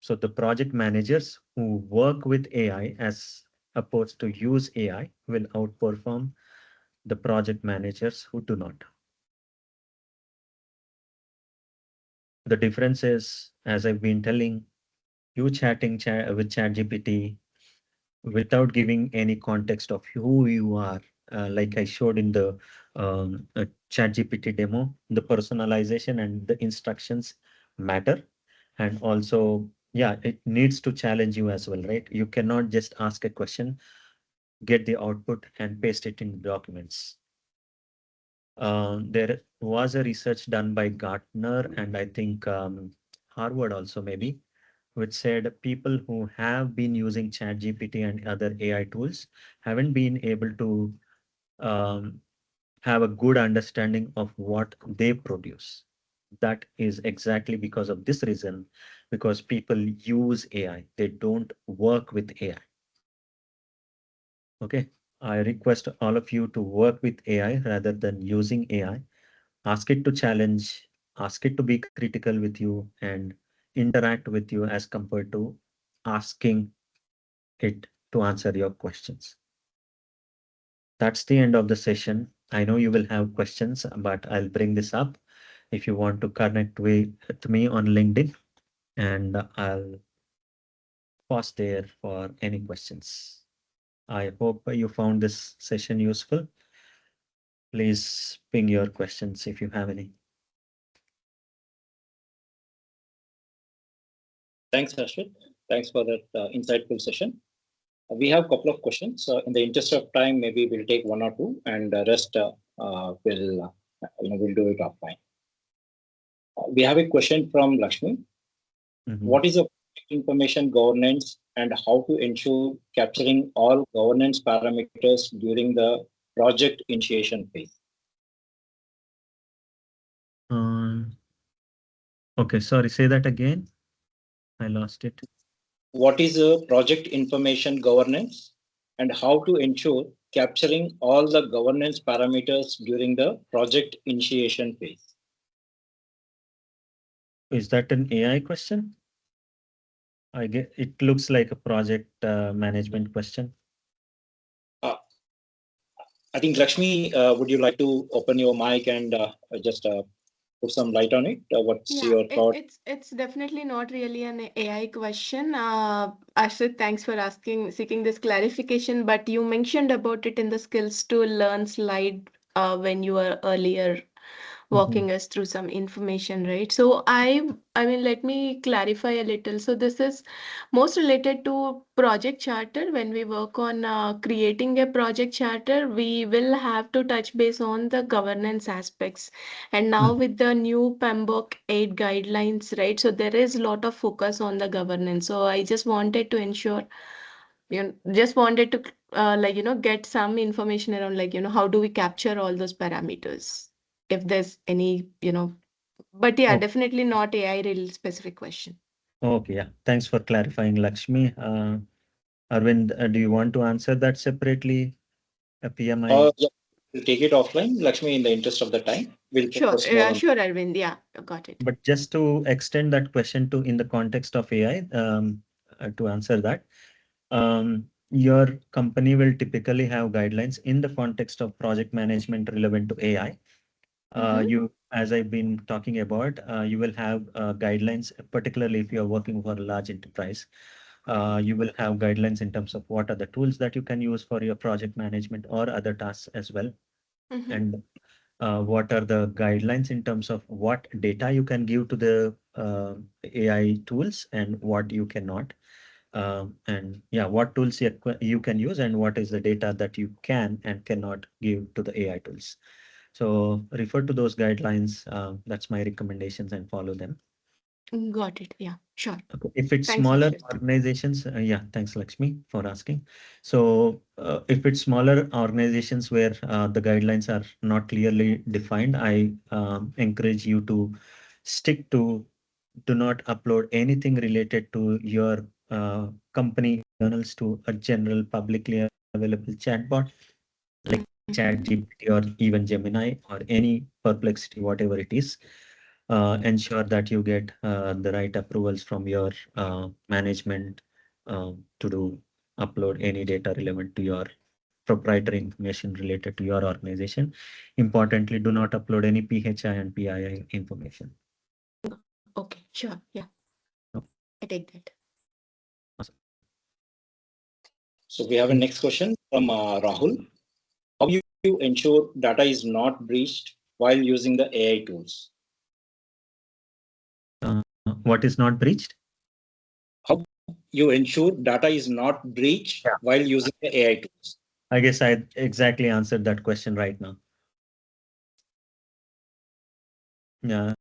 So the project managers who work with AI as opposed to use AI will outperform the project managers who do not. The difference is, as I've been telling, you chatting with ChatGPT without giving any context of who you are, like I showed in the ChatGPT demo, the personalization and the instructions matter. And also, yeah, it needs to challenge you as well, right? You cannot just ask a question, get the output and paste it in documents. There was a research done by Gartner and I think Harvard also maybe, which said people who have been using ChatGPT and other AI tools haven't been able to have a good understanding of what they produce. That is exactly because of this reason, because people use AI, they don't work with AI. Okay, I request all of you to work with AI rather than using AI. Ask it to challenge, ask it to be critical with you and interact with you as compared to asking it to answer your questions. That's the end of the session. I know you will have questions, but I'll bring this up if you want to connect with me on LinkedIn, and I'll pause there for any questions. I hope you found this session useful. Please ping your questions if you have any. Thanks, Ashwin. Thanks for that insightful session. We have a couple of questions. In the interest of time, maybe we'll take one or two, and the rest we'll do it offline. We have a question from Lakshmi. What is a information governance and how to ensure capturing all governance parameters during the project initiation phase? Okay, sorry, say that again. I lost it. What is a project information governance and how to ensure capturing all the governance parameters during the project initiation phase? Is that an AI question? I get it looks like a project management question. I think Lakshmi, would you like to open your mic and just put some light on it? What's your thought? It's definitely not really an AI question. Ashit, thanks for seeking this clarification. But you mentioned about it in the skills to learn slide when you were earlier walking us through some information, right? So I mean, let me clarify a little. So this is most related to project charter. When we work on creating a project charter, we will have to touch base on the governance aspects. And now with the new PMBOK 8 guidelines, right? So there is a lot of focus on the governance. So I just wanted to ensure, just wanted to get some information around how do we capture all those parameters? If there's any, but yeah, definitely not AI real specific question. Okay, yeah. Thanks for clarifying, Lakshmi. Arvind, do you want to answer that separately? A PMI? Yeah, we'll take it offline, Lakshmi, in the interest of the time. We'll Sure, focus more on. sure, Arvind. Yeah, got it. But just to extend that question to in the context of AI, to answer that, your company will typically have guidelines in the context of project management relevant to AI. As I've been talking about, you will have guidelines, particularly if you're working for a large enterprise. You will have guidelines in terms of what are the tools that you can use for your project management or other tasks as well. And what are the guidelines in terms of what data you can give to the AI tools and what you cannot. And yeah, what tools you can use and what is the data that you can and cannot give to the AI tools. So refer to those guidelines. That's my recommendations and follow them. Got it. Yeah, sure. Okay. If it's Thanks, smaller Ashit. organizations, yeah, thanks Lakshmi for asking. So if it's smaller organizations where the guidelines are not clearly defined, I encourage you to stick to do not upload anything related to your company journals to a general publicly available chatbot like ChatGPT or even Gemini or any Perplexity, whatever it is. Ensure that you get the right approvals from your management to do upload any data relevant to your proprietary information related to your organization. Importantly, do not upload any PHI and PII information. Okay, sure. Yeah, I take that. Awesome. So we have a next question from Rahul. How you ensure data is not breached while using the AI tools? What is not breached? How you ensure data is not breached while using the AI tools? I guess I exactly answered that question right now. Yeah,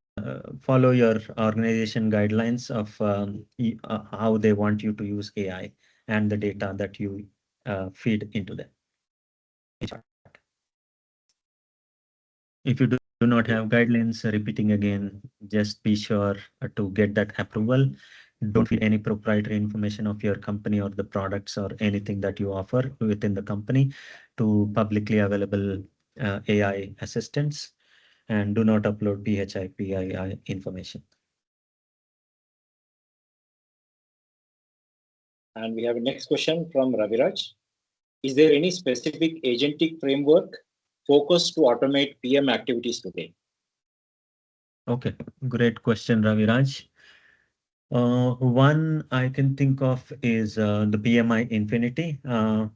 follow your organization guidelines of how they want you to use AI and the data that you feed into them. If you do not have guidelines, repeating again, just be sure to get that approval. Don't feed any proprietary information of your company or the products or anything that you offer within the company to publicly available AI assistants, and do not upload PHI information. And we have a next question from Raviraj. Is there any specific agentic framework focused to automate PM activities today? Okay, great question, Raviraj. One I can think of is the PMI Infinity.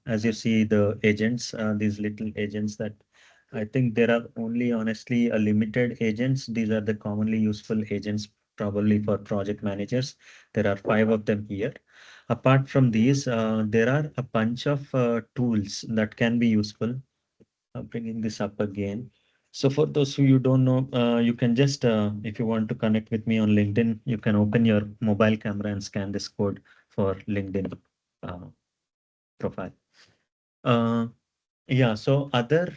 As you see, the agents, these little agents that I think there are only honestly a limited agents. These are the commonly useful agents, probably for project managers. There are 5 of them here. Apart from these, there are a bunch of tools that can be useful. Bringing this up again. So for those who you don't know, you can just, if you want to connect with me on LinkedIn, you can open your mobile camera and scan this code for LinkedIn profile. Yeah, so other,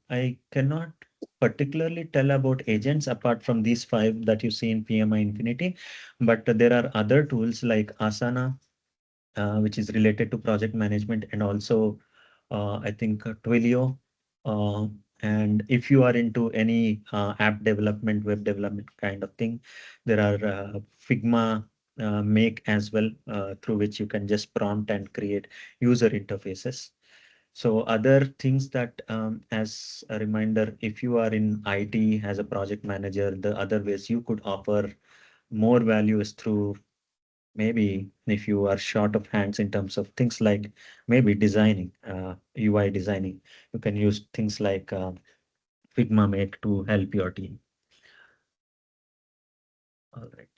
I cannot particularly tell about agents apart from these 5 that you see in PMI Infinity, but there are other tools like Asana, which is related to project management, and also I think Twilio. Uh, and if you are into any app development, web development kind of thing, there are Figma, Make as well, through which you can just prompt and create user interfaces. So other things that, as a reminder, if you are in IT as a project manager, the other ways you could offer more value is through, maybe if you are short of hands in terms of things like maybe designing, UI designing, you can use things like Figma Make to help your team. All right.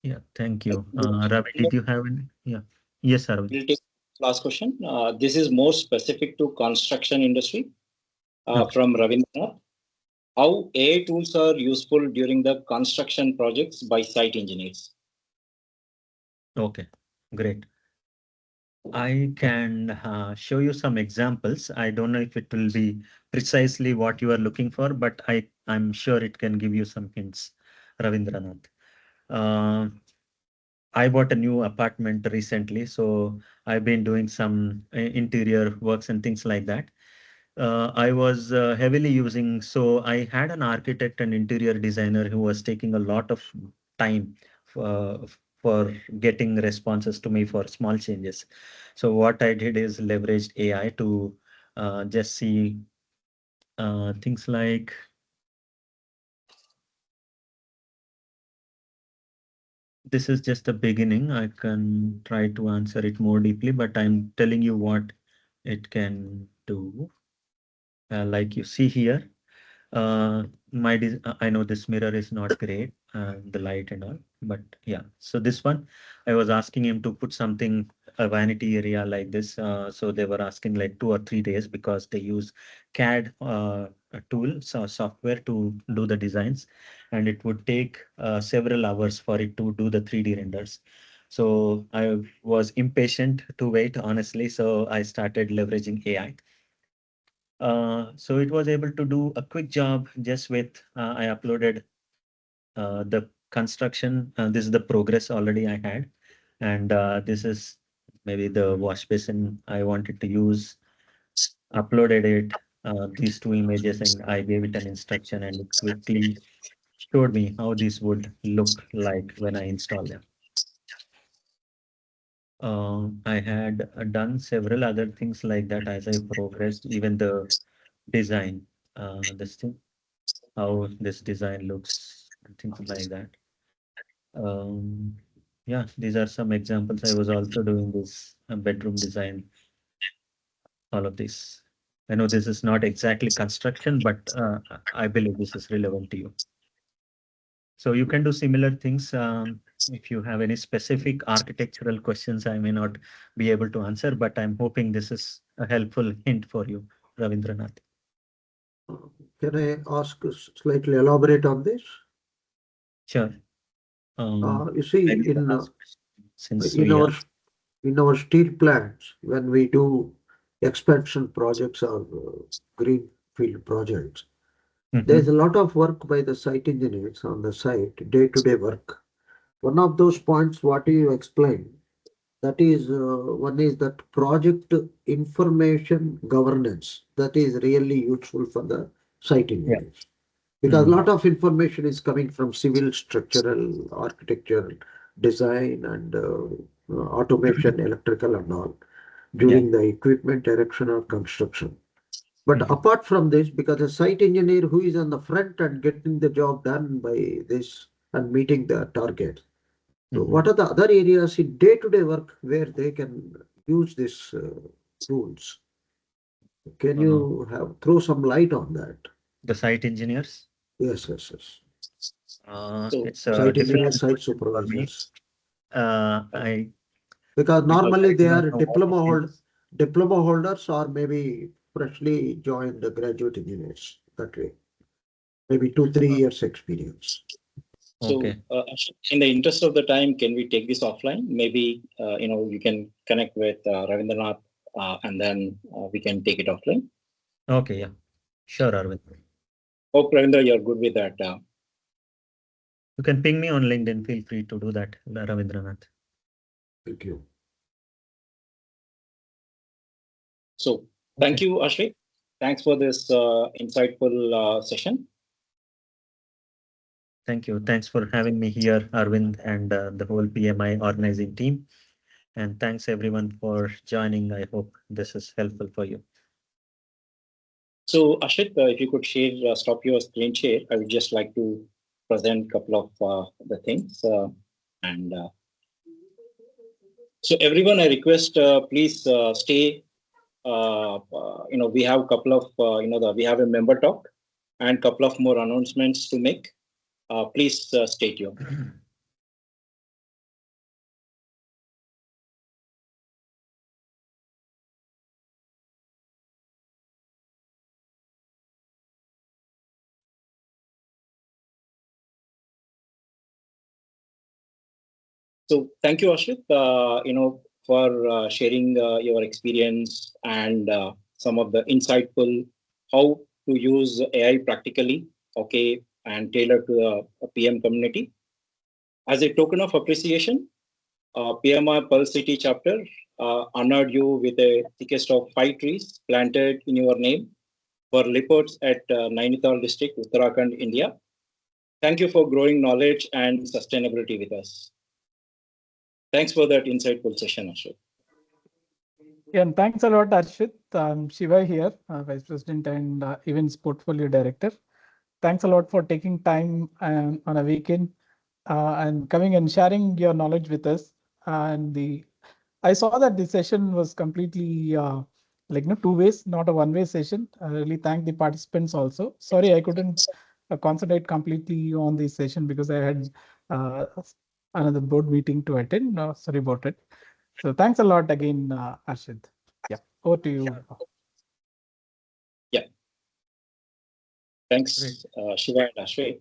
Yeah, thank you. Ravi, did you have any? Yeah. Yes, Ravi. We'll take last question. This is more specific to construction industry Okay. from Ravindranath. How AI tools are useful during the construction projects by site engineers? Okay, great. I can show you some examples. I don't know if it will be precisely what you are looking for, but I'm sure it can give you some hints, Ravindranath. Uh, I bought a new apartment recently, so I've been doing some interior works and things like that. I was heavily using, so I had an architect and interior designer who was taking a lot of time for getting responses to me for small changes. So what I did is leveraged AI to just see things like, this is just the beginning. I can try to answer it more deeply, but I'm telling you what it can do. Like you see here, I know this mirror is not great, the light and all, but yeah. So this one, I was asking him to put something, a vanity area like this. So they were asking like 2 or 3 days because they use CAD a tool, so software to do the designs, and it would take several hours for it to do the 3D renders. So I was impatient to wait, honestly. So I started leveraging AI. So it was able to do a quick job just with, I uploaded the construction. This is the progress already I had. And this is maybe the wash basin I wanted to use. Uploaded it, these 2 images, and I gave it an instruction, and it quickly showed me how this would look like when I install them. I had done several other things like that as I progressed, even the design, this thing, how this design looks and things like that. Um, yeah, these are some examples. I was also doing this bedroom design, all of this. I know this is not exactly construction, but I believe this is relevant to you. So you can do similar things. If you have any specific architectural questions, I may not be able to answer, but I'm hoping this is a helpful hint for you, Ravindranath. Can I ask slightly elaborate on this? Sure. You see, Maybe the in last question, since in we our are. in our steel plants, when we do expansion projects or greenfield projects, There's a lot of work by the site engineers on the site, day-to-day work. One of those points, what you explained, that is, one is that project information governance. That is really useful for the site engineers. Because a lot of information is coming from civil, structural, architectural, design, and automation, electrical, and all during the equipment erection or construction. But apart from this, because a site engineer who is on the front and getting the job done by this and meeting the target. So what are the other areas in day-to-day work where they can use these tools? Can you throw some light on that? The site engineers? Yes, yes, yes. So It's Site engineers, difficult site for me. supervisors. I Because because normally I they do not are know what is. diploma holders or maybe freshly joined graduate engineers that way. Maybe 2-3 years experience. So, Okay. in the interest of the time, can we take this offline? Maybe you can connect with Ravindranath, and then we can take it offline. Okay, yeah. Sure, Arvind. Hope Ravindra, you're good with that. You can ping me on LinkedIn. Feel free to do that, Ravindranath. Thank you. So, thank you, Ashrik. Thanks for this insightful session. Thank you. Thanks for having me here, Arvind, and the whole PMI organizing team. And thanks everyone for joining. I hope this is helpful for you. So, Ashrik, if you could share, stop your screen share, I would just like to present a couple of the things. And so, everyone, I request please stay. We have a couple of we have a member talk and couple of more announcements to make. Please stay tuned. So thank you, Ashrit, for sharing your experience and some of the insightful how to use AI practically, okay, and tailor to a PM community. As a token of appreciation, PMIPCC chapter honored you with a thickest of 5 trees planted in your name for leopards at Nainital district, Uttarakhand, India. Thank you for growing knowledge and sustainability with us. Thanks for that insightful session, Ashok. Yeah, and thanks a lot, Arshit. Shiva here, Vice President and Events Portfolio Director. Thanks a lot for taking time on a weekend and coming and sharing your knowledge with us. And I saw that the session was completely two ways, not a one-way session. I really thank the participants also. Sorry, I couldn't concentrate completely on the session because I had another board meeting to attend. Sorry about it. So thanks a lot again, Arshid. Yeah, over to you. Yeah. Thanks, Shiva and Ashray.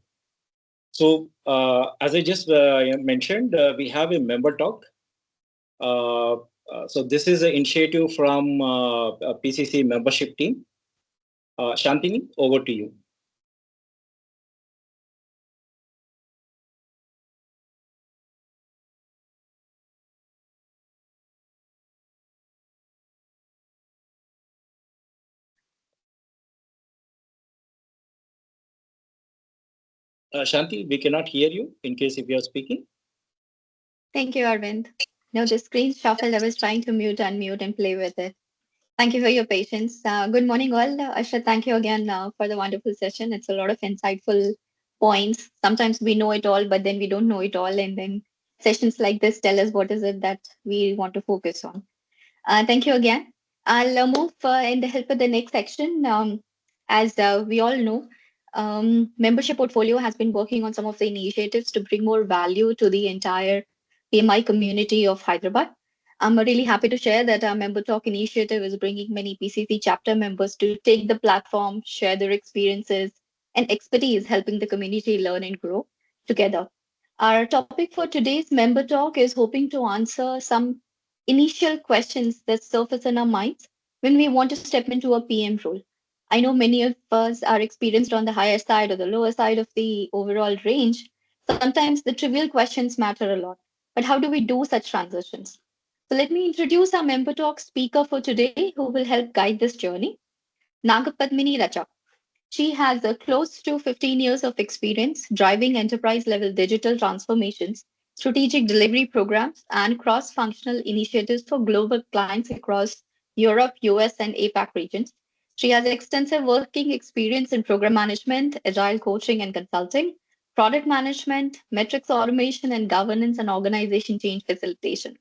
So as I just mentioned, we have a member talk. So this is an initiative from PCC membership team. Shantini, over to you. Shanti, we cannot hear you in case if you are speaking. Thank you, Arvind. No, the screen shuffled. I was trying to mute, unmute, and play with it. Thank you for your patience. Good morning, all. Asha, thank you again for the wonderful session. It's a lot of insightful points. Sometimes we know it all, but then we don't know it all. And then sessions like this tell us what is it that we want to focus on. Thank you again. I'll move in the help of the next section. As we all know, membership portfolio has been working on some of the initiatives to bring more value to the entire PMI community of Hyderabad. I'm really happy to share that our Member Talk initiative is bringing many PCC chapter members to take the platform, share their experiences and expertise, helping the community learn and grow together. Our topic for today's Member Talk is hoping to answer some initial questions that surface in our minds when we want to step into a PM role. I know many of us are experienced on the higher side or the lower side of the overall range. Sometimes the trivial questions matter a lot. But how do we do such transitions? So let me introduce our member talk speaker for today who will help guide this journey. Nagapadmini Racha. She has a close to 15 years of experience driving enterprise level digital transformations, strategic delivery programs, and cross functional initiatives for global clients across Europe, US, and APAC regions. She has extensive working experience in program management, agile coaching and consulting, product management, metrics automation, and governance and organization change facilitation.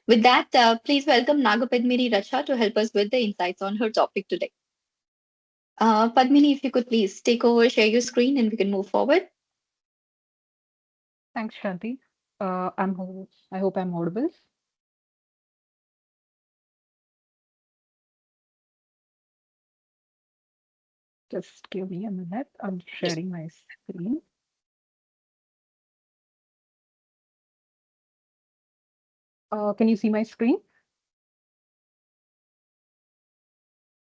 With that, please welcome Nagapadmini Racha to help us with the insights on her topic today. Padmini, if you could please take over, share your screen, and we can move forward. Thanks, Shanti. I hope I'm audible. Just give me a minute. I'm sharing my screen. Can you see my screen?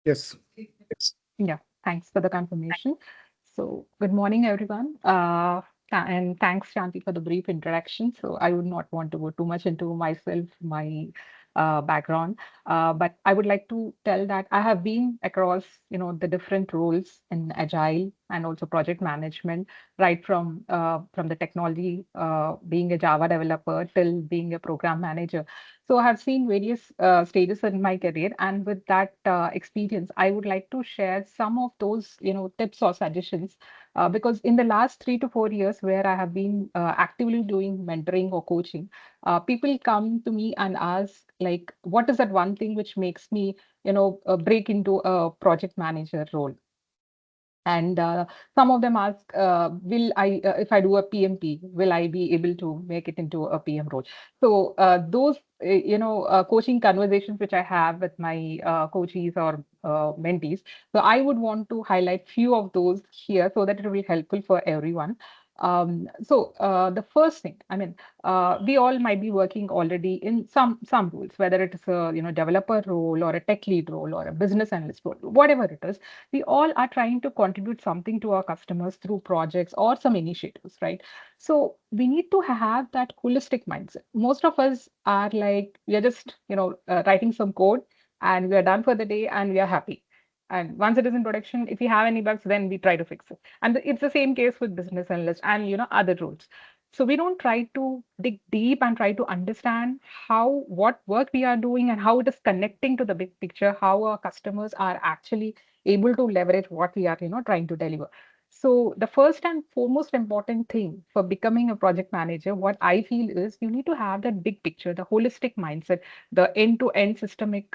Yes. Yeah, thanks for the confirmation. So, good morning, everyone. And thanks, Shanti, for the brief introduction. So, I would not want to go too much into myself, my background, but I would like to tell that I have been across, the different roles in agile and also project management, right from the technology, being a Java developer till being a program manager. So I have seen various stages in my career, and with that experience, I would like to share some of those, tips or suggestions, because in the last 3 to 4 years, where I have been actively doing mentoring or coaching, people come to me and ask, like, what is that one thing which makes me, break into a project manager role? And some of them ask, will I, if I do a PMP, will I be able to make it into a PM role? So those, coaching conversations which I have with my coaches or mentees. So I would want to highlight few of those here so that it will be helpful for everyone. So the first thing, I mean, we all might be working already in some roles, whether it is a developer role or a tech lead role or a business analyst role, whatever it is. We all are trying to contribute something to our customers through projects or some initiatives, right? So we need to have that holistic mindset. Most of us are like, we are just writing some code and we are done for the day and we are happy. And once it is in production, if we have any bugs, then we try to fix it. And it's the same case with business analysts and other roles. So we don't try to dig deep and try to understand what work we are doing and how it is connecting to the big picture, how our customers are actually able to leverage what we are trying to deliver. So the first and foremost important thing for becoming a project manager, what I feel is you need to have that big picture, the holistic mindset, the end-to-end systemic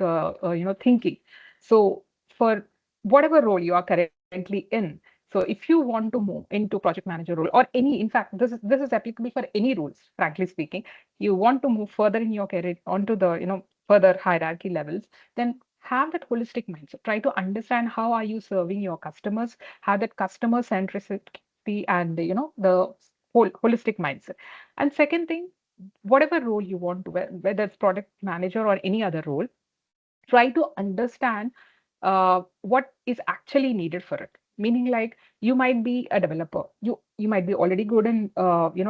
thinking. So for whatever role you are currently in, so if you want to move into project manager role or any, in fact, this is applicable for any roles, frankly speaking, you want to move further in your career onto the further hierarchy levels, then have that holistic mindset. Try to understand how are you serving your customers, have that customer centricity and the whole holistic mindset. And second thing, whatever role you want to, whether it's product manager or any other role, try to understand what is actually needed for it. Meaning, like, you might be a developer, you might be already good in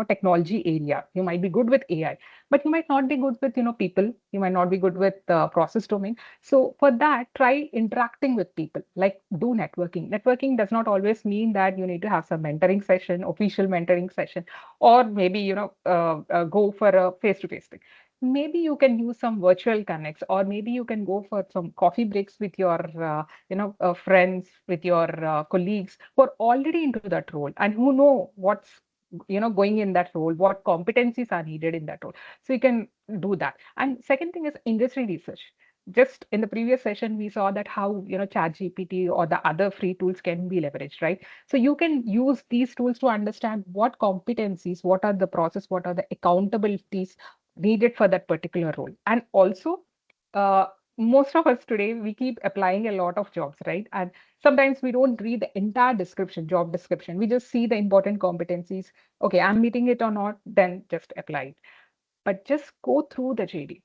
technology area, you might be good with AI, but you might not be good with people, you might not be good with process domain. So for that, try interacting with people, like do networking does not always mean that you need to have some mentoring session, official mentoring session, or maybe go for a face-to-face thing. Maybe you can use some virtual connects, or maybe you can go for some coffee breaks with your friends, with your colleagues who are already into that role and who know what's going in that role, what competencies are needed in that role. So you can do that. And second thing is industry research. Just in the previous session, we saw that how ChatGPT or the other free tools can be leveraged, right? So you can use these tools to understand what competencies, what are the process, what are the accountabilities needed for that particular role. And also, uh, most of us today, we keep applying a lot of jobs, right? And sometimes we don't read the entire description, job description. We just see the important competencies. Okay, I'm meeting it or not, then just apply it. But just go through the JD.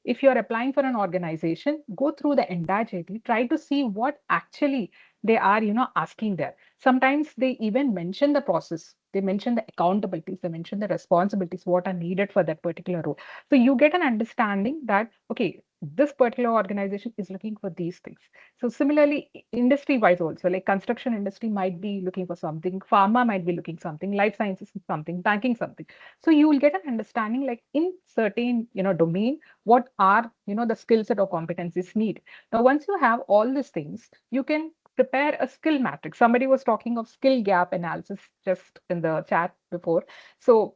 if you're applying for an organization, go through the entire JD, try to see what actually they are, asking there. Sometimes they even mention the process, they mention the accountabilities, they mention the responsibilities, what are needed for that particular role. So you get an understanding that, okay, this particular organization is looking for these things. So similarly, industry-wise also, like construction industry might be looking for something, pharma might be looking something, life sciences something, banking something. So you will get an understanding like in certain, domain, what are, the skill set or competencies need. Now, once you have all these things, you can prepare a skill matrix. Somebody was talking of skill gap analysis just in the chat before. So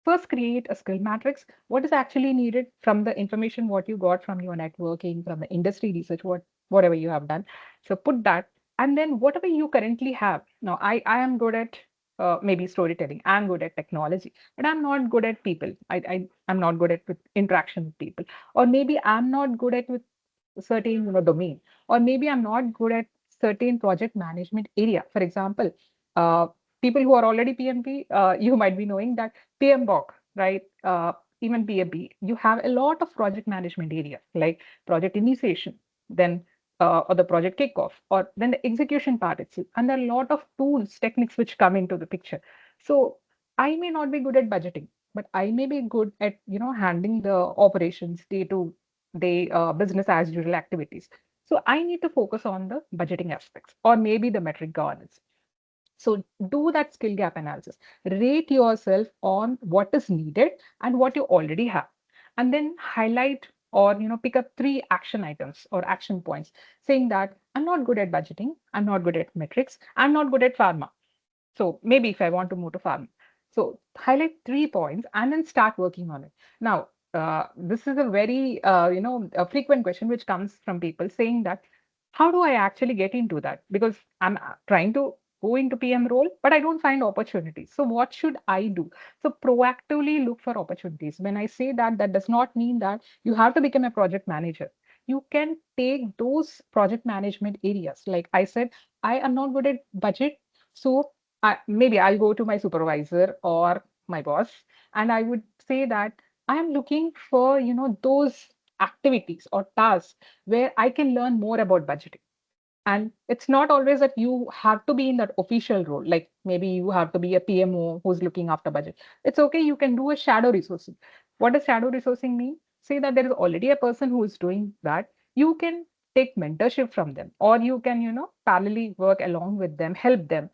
first create a skill matrix. What is actually needed from the information what you got from your networking, from the industry research, whatever you have done. So put that, and then whatever you currently have. Now, I am good at maybe storytelling. I'm good at technology, but I'm not good at people. I'm not good at with interaction with people, or maybe I'm not good at with certain domain, or maybe I'm not good at certain project management area. For example, uh, people who are already PMP, you might be knowing that PMBOK, right? Even PMP, you have a lot of project management areas like project initiation, then or the project kickoff, or then the execution part itself. And there are a lot of tools, techniques which come into the picture. So I may not be good at budgeting, but I may be good at handling the operations day to day business as usual activities. So I need to focus on the budgeting aspects or maybe the metric governance. So do that skill gap analysis. Rate yourself on what is needed and what you already have. And then highlight or pick up 3 action items or action points saying that I'm not good at budgeting, I'm not good at metrics, I'm not good at pharma. So maybe if I want to move to farm. So highlight 3 points and then start working on it. Now, this is a very, a frequent question which comes from people saying that, how do I actually get into that? Because I'm trying to go into PM role, but I don't find opportunities. So what should I do? So proactively look for opportunities. When I say that, that does not mean that you have to become a project manager. You can take those project management areas. Like I said, I am not good at budget. So maybe I'll go to my supervisor or my boss, and I would say that I am looking for, those activities or tasks where I can learn more about budgeting. And it's not always that you have to be in that official role, like maybe you have to be a PMO who's looking after budget. It's okay, you can do a shadow resourcing. What does shadow resourcing mean? Say that there is already a person who is doing that. You can take mentorship from them, or you can, parallelly work along with them, help them,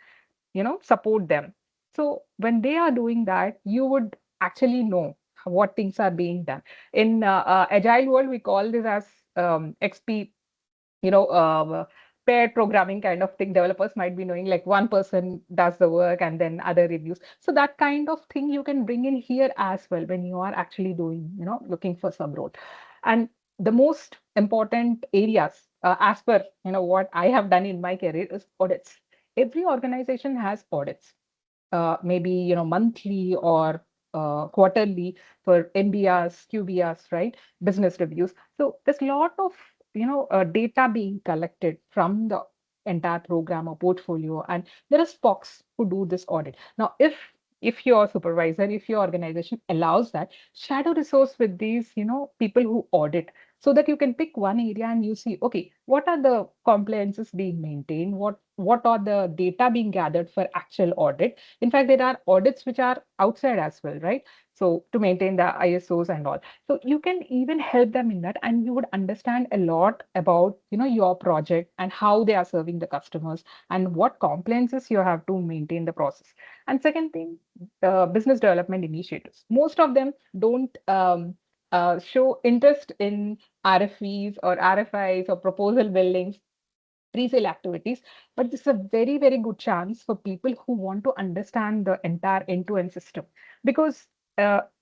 support them. So when they are doing that, you would actually know what things are being done. In agile world, we call this as XP, you know, paired programming kind of thing. Developers might be knowing like one person does the work and then other reviews. So that kind of thing you can bring in here as well when you are actually doing, looking for some role. And the most important areas, as per, what I have done in my career is audits. Every organization has audits, maybe monthly or quarterly for MBRs, QBRs, right? Business reviews. So there's a lot of data being collected from the entire program or portfolio, and there are SPOCs who do this audit. Now, if your supervisor, if your organization allows that, shadow resource with these people who audit, so that you can pick one area and you see, okay, what are the compliances being maintained, what are the data being gathered for actual audit. In fact, there are audits which are outside as well, right? So to maintain the ISOs and all. So you can even help them in that, and you would understand a lot about your project and how they are serving the customers and what compliances you have to maintain the process. And second thing, business development initiatives. Most of them don't show interest in RFEs or RFIs or proposal buildings, pre-sale activities, but this is a very, very good chance for people who want to understand the entire end-to-end system. Because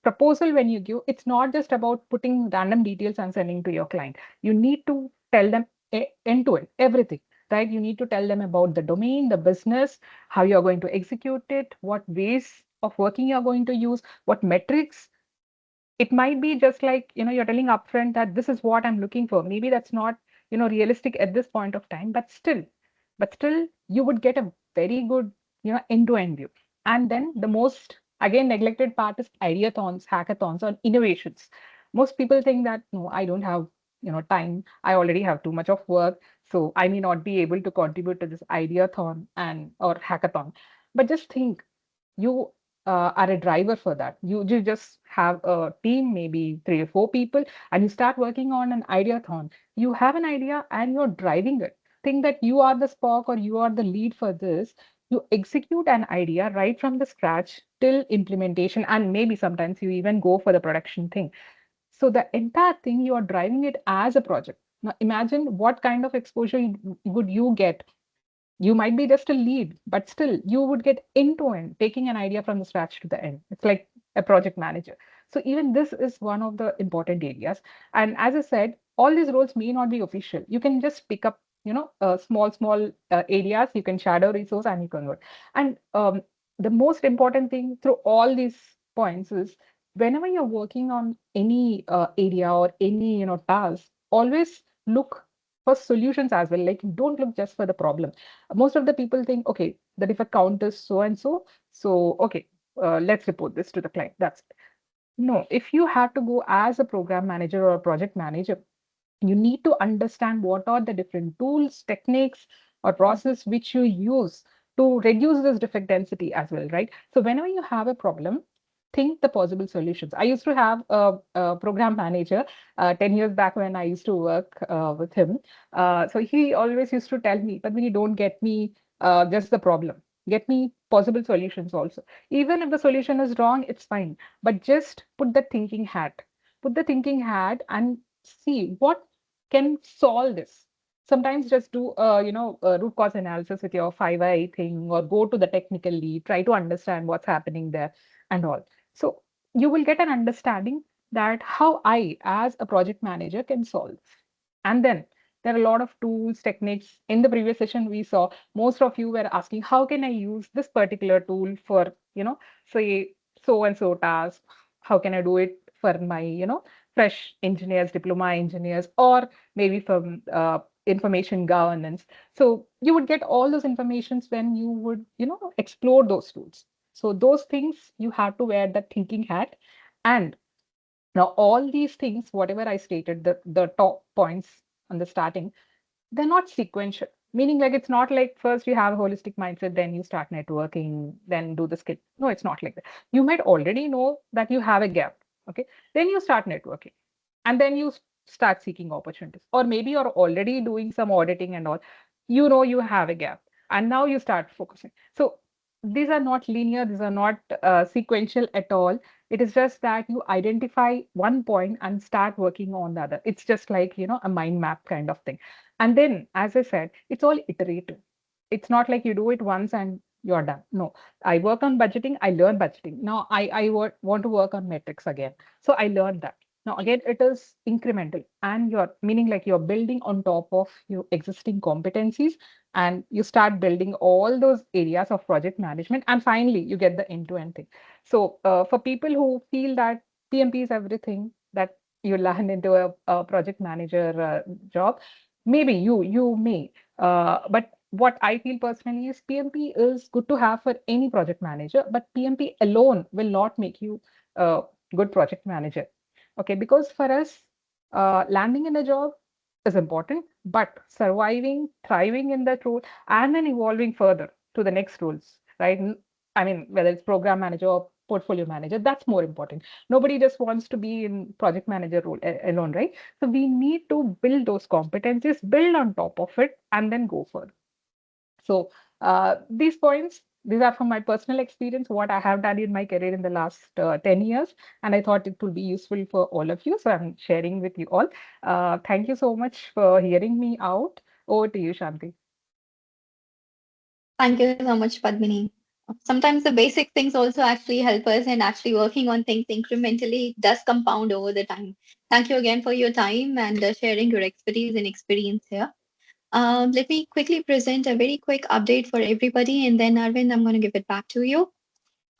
proposal when you give, it's not just about putting random details and sending to your client. You need to tell them end-to-end, everything, right? You need to tell them about the domain, the business, how you're going to execute it, what ways of working you're going to use, what metrics. It might be just like you're telling upfront that this is what I'm looking for. Maybe that's not realistic at this point of time, but still you would get a very good end-to-end view. And then the most again neglected part is ideathons, hackathons, or innovations. Most people think that, no, I don't have, time. I already have too much of work. So I may not be able to contribute to this ideathon and or hackathon. But just think, you are a driver for that. You just have a team, maybe 3 or 4 people, and you start working on an ideathon. You have an idea and you're driving it. Think that you are the spark or you are the lead for this. You execute an idea right from the scratch till implementation, and maybe sometimes you even go for the production thing. So the entire thing, you are driving it as a project. Now imagine what kind of exposure would you get. You might be just a lead, but still you would get end to end, taking an idea from the scratch to the end. It's like a project manager. So even this is one of the important areas. And as I said, all these roles may not be official. You can just pick up, small areas. You can shadow resource and you can work. And the most important thing through all these points is, whenever you're working on any area or any task, always look for solutions as well. Like, don't look just for the problem. Most of the people think, okay, that if a count is so and so, so okay, let's report this to the client. That's it. No, if you have to go as a program manager or a project manager, you need to understand what are the different tools, techniques, or process which you use to reduce this defect density as well, right? So whenever you have a problem, think the possible solutions. I used to have a program manager 10 years back when I used to work with him. So he always used to tell me, but when you don't get me just the problem, get me possible solutions also. Even if the solution is wrong, it's fine, but just put the thinking hat. Put the thinking hat and see what can solve this. Sometimes just do a root cause analysis with your 5i thing, or go to the technical lead, try to understand what's happening there and all. So you will get an understanding that how I, as a project manager, can solve this. And then there are a lot of tools, techniques. In the previous session, we saw most of you were asking, how can I use this particular tool for, say, so and so task? How can I do it for my, fresh engineers, diploma engineers, or maybe from information governance? So you would get all those informations when you would, explore those tools. So those things, you have to wear the thinking hat. And now all these things, whatever I stated, the top points on the starting, they're not sequential. Meaning, like, it's not like first you have a holistic mindset, then you start networking, then do the skill. No, it's not like that. You might already know that you have a gap. Okay. Then you start networking, and then you start seeking opportunities. Or maybe you're already doing some auditing and all. You have a gap, and now you start focusing. So these are not linear, these are not sequential at all. It is just that you identify one point and start working on the other. It's just like, a mind map kind of thing. And then, as I said, it's all iterative. It's not like you do it once and you're done. No, I work on budgeting, I learn budgeting. Now I want to work on metrics again. So I learned that. Now, again, it is incremental, and you're meaning like you're building on top of your existing competencies, and you start building all those areas of project management. And finally, you get the end-to-end thing. So for people who feel that PMP is everything, that you land into a project manager job, maybe you may. But what I feel personally is PMP is good to have for any project manager, but PMP alone will not make you a good project manager. Okay, because for us, landing in a job is important, but surviving, thriving in that role, and then evolving further to the next roles, right? I mean, whether it's program manager or portfolio manager, that's more important. Nobody just wants to be in project manager role alone, right? So we need to build those competencies, build on top of it, and then go further. So these points, these are from my personal experience, what I have done in my career in the last 10 years. And I thought it will be useful for all of you. So I'm sharing with you all. Thank you so much for hearing me out. Over to you, Shanti. Thank you so much, Padmini. Sometimes the basic things also actually help us, and actually working on things incrementally does compound over the time. Thank you again for your time and sharing your expertise and experience here. Let me quickly present a very quick update for everybody, and then Arvind, I'm going to give it back to you.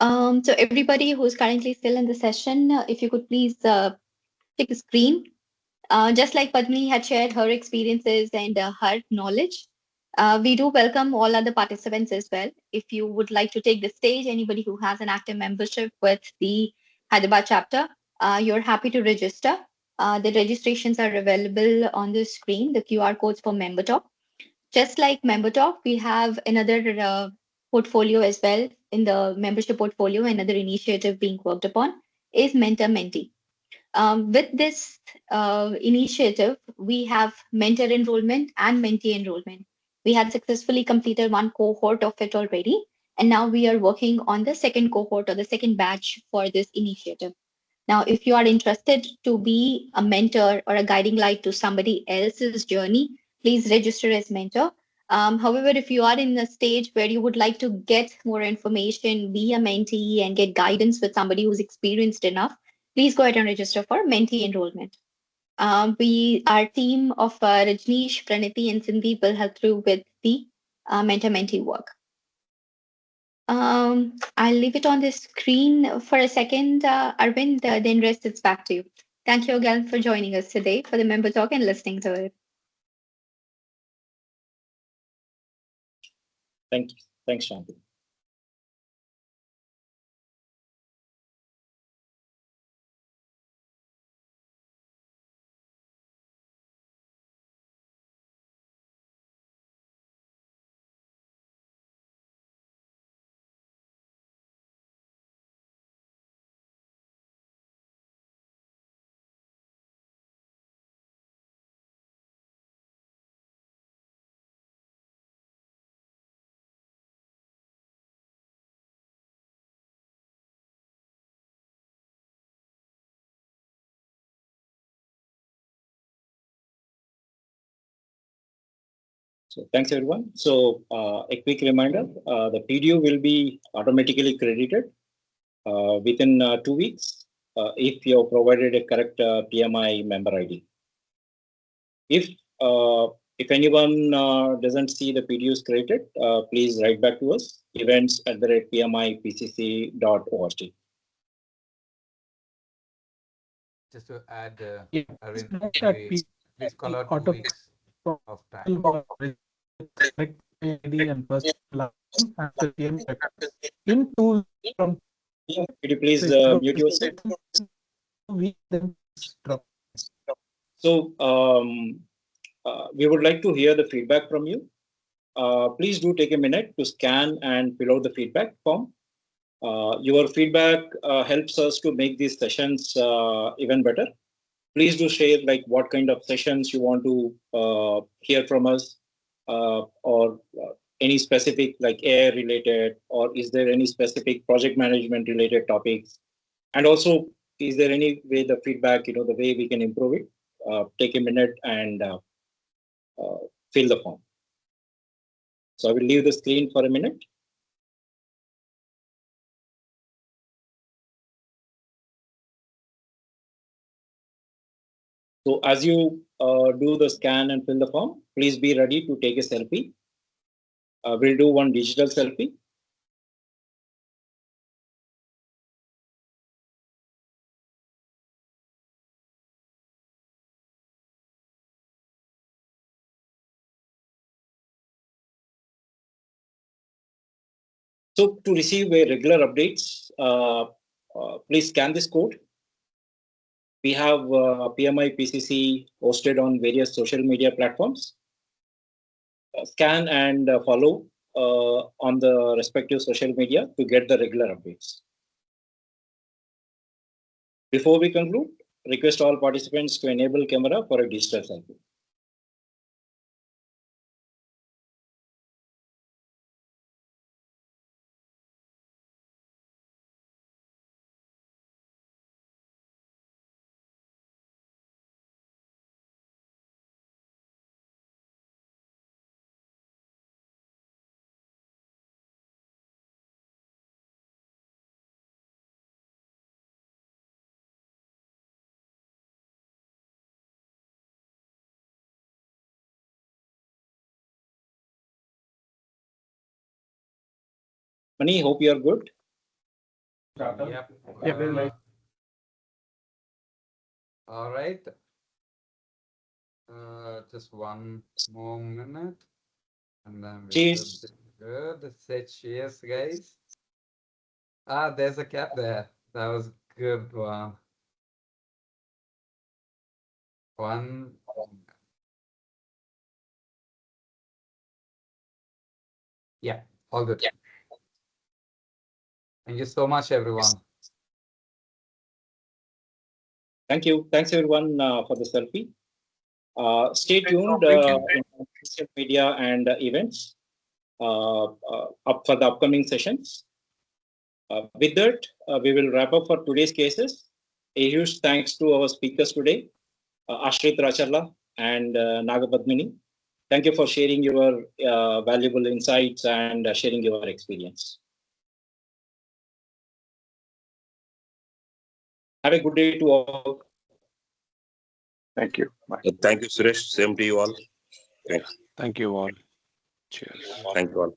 So everybody who's currently still in the session, if you could please take a screen. Just like Padmini had shared her experiences and her knowledge, we do welcome all other participants as well. If you would like to take the stage, anybody who has an active membership with the Hyderabad chapter, you're happy to register. The registrations are available on the screen, the QR codes for Member Talk. Just like Member Talk, we have another portfolio as well in the membership portfolio. Another initiative being worked upon is Mentor Mentee. With this initiative, we have mentor enrollment and mentee enrollment. We had successfully completed one cohort of it already, and now we are working on the second cohort or the second batch for this initiative. Now, if you are interested to be a mentor or a guiding light to somebody else's journey, please register as mentor. However, if you are in a stage where you would like to get more information, be a mentee, and get guidance with somebody who's experienced enough, please go ahead and register for mentee enrollment. Our team of Rajneesh, Praniti, and Cindy will help through with the mentor-mentee work. I'll leave it on the screen for a second, Arvind, then rest it's back to you. Thank you again for joining us today for the member talk and listening to it. Thank you. Thanks, Shanti. So thanks everyone. So a quick reminder, the PDU will be automatically credited within 2 weeks if you have provided a correct PMI member ID. If anyone doesn't see the PDUs created, please write back to us, events@PMIPCC.org. Just to add, Yeah, Arvind, it's not that please call out 2 auto weeks of time. correct ID and first last name and the same records in 2 weeks from Could you please mute yourself? then drop. So we would like to hear the feedback from you. Please do take a minute to scan and fill out the feedback form. Your feedback helps us to make these sessions even better. Please do share like what kind of sessions you want to hear from us, or any specific like AI related, or is there any specific project management related topics? And also, is there any way the feedback, the way we can improve it? Take a minute and fill the form. So I will leave the screen for a minute. So as you do the scan and fill the form, please be ready to take a selfie. We'll do one digital selfie. So to receive a regular updates, please scan this code. We have PMIPCC hosted on various social media platforms. Scan and follow on the respective social media to get the regular updates. Before we conclude, request all participants to enable camera for a digital selfie. Mani, hope you are good. Yep. All right. Just one more minute, and then we Cheers. should be good. Say cheers, guys. Ah, there's a cap there. That was a good one. One. Yeah, all good. Thank you so much, everyone. Thank you. Thanks everyone for the selfie. Stay tuned in social media and events up for the upcoming sessions. With that, we will wrap up for today's cases. A huge thanks to our speakers today, Ashrit Racharla and Nagapadmini. Thank you for sharing your valuable insights and sharing your experience. Have a good day to all. Thank you. Bye. Thank you, Suresh. Same to you all. Thanks. Thank you all. Cheers. Thank you all.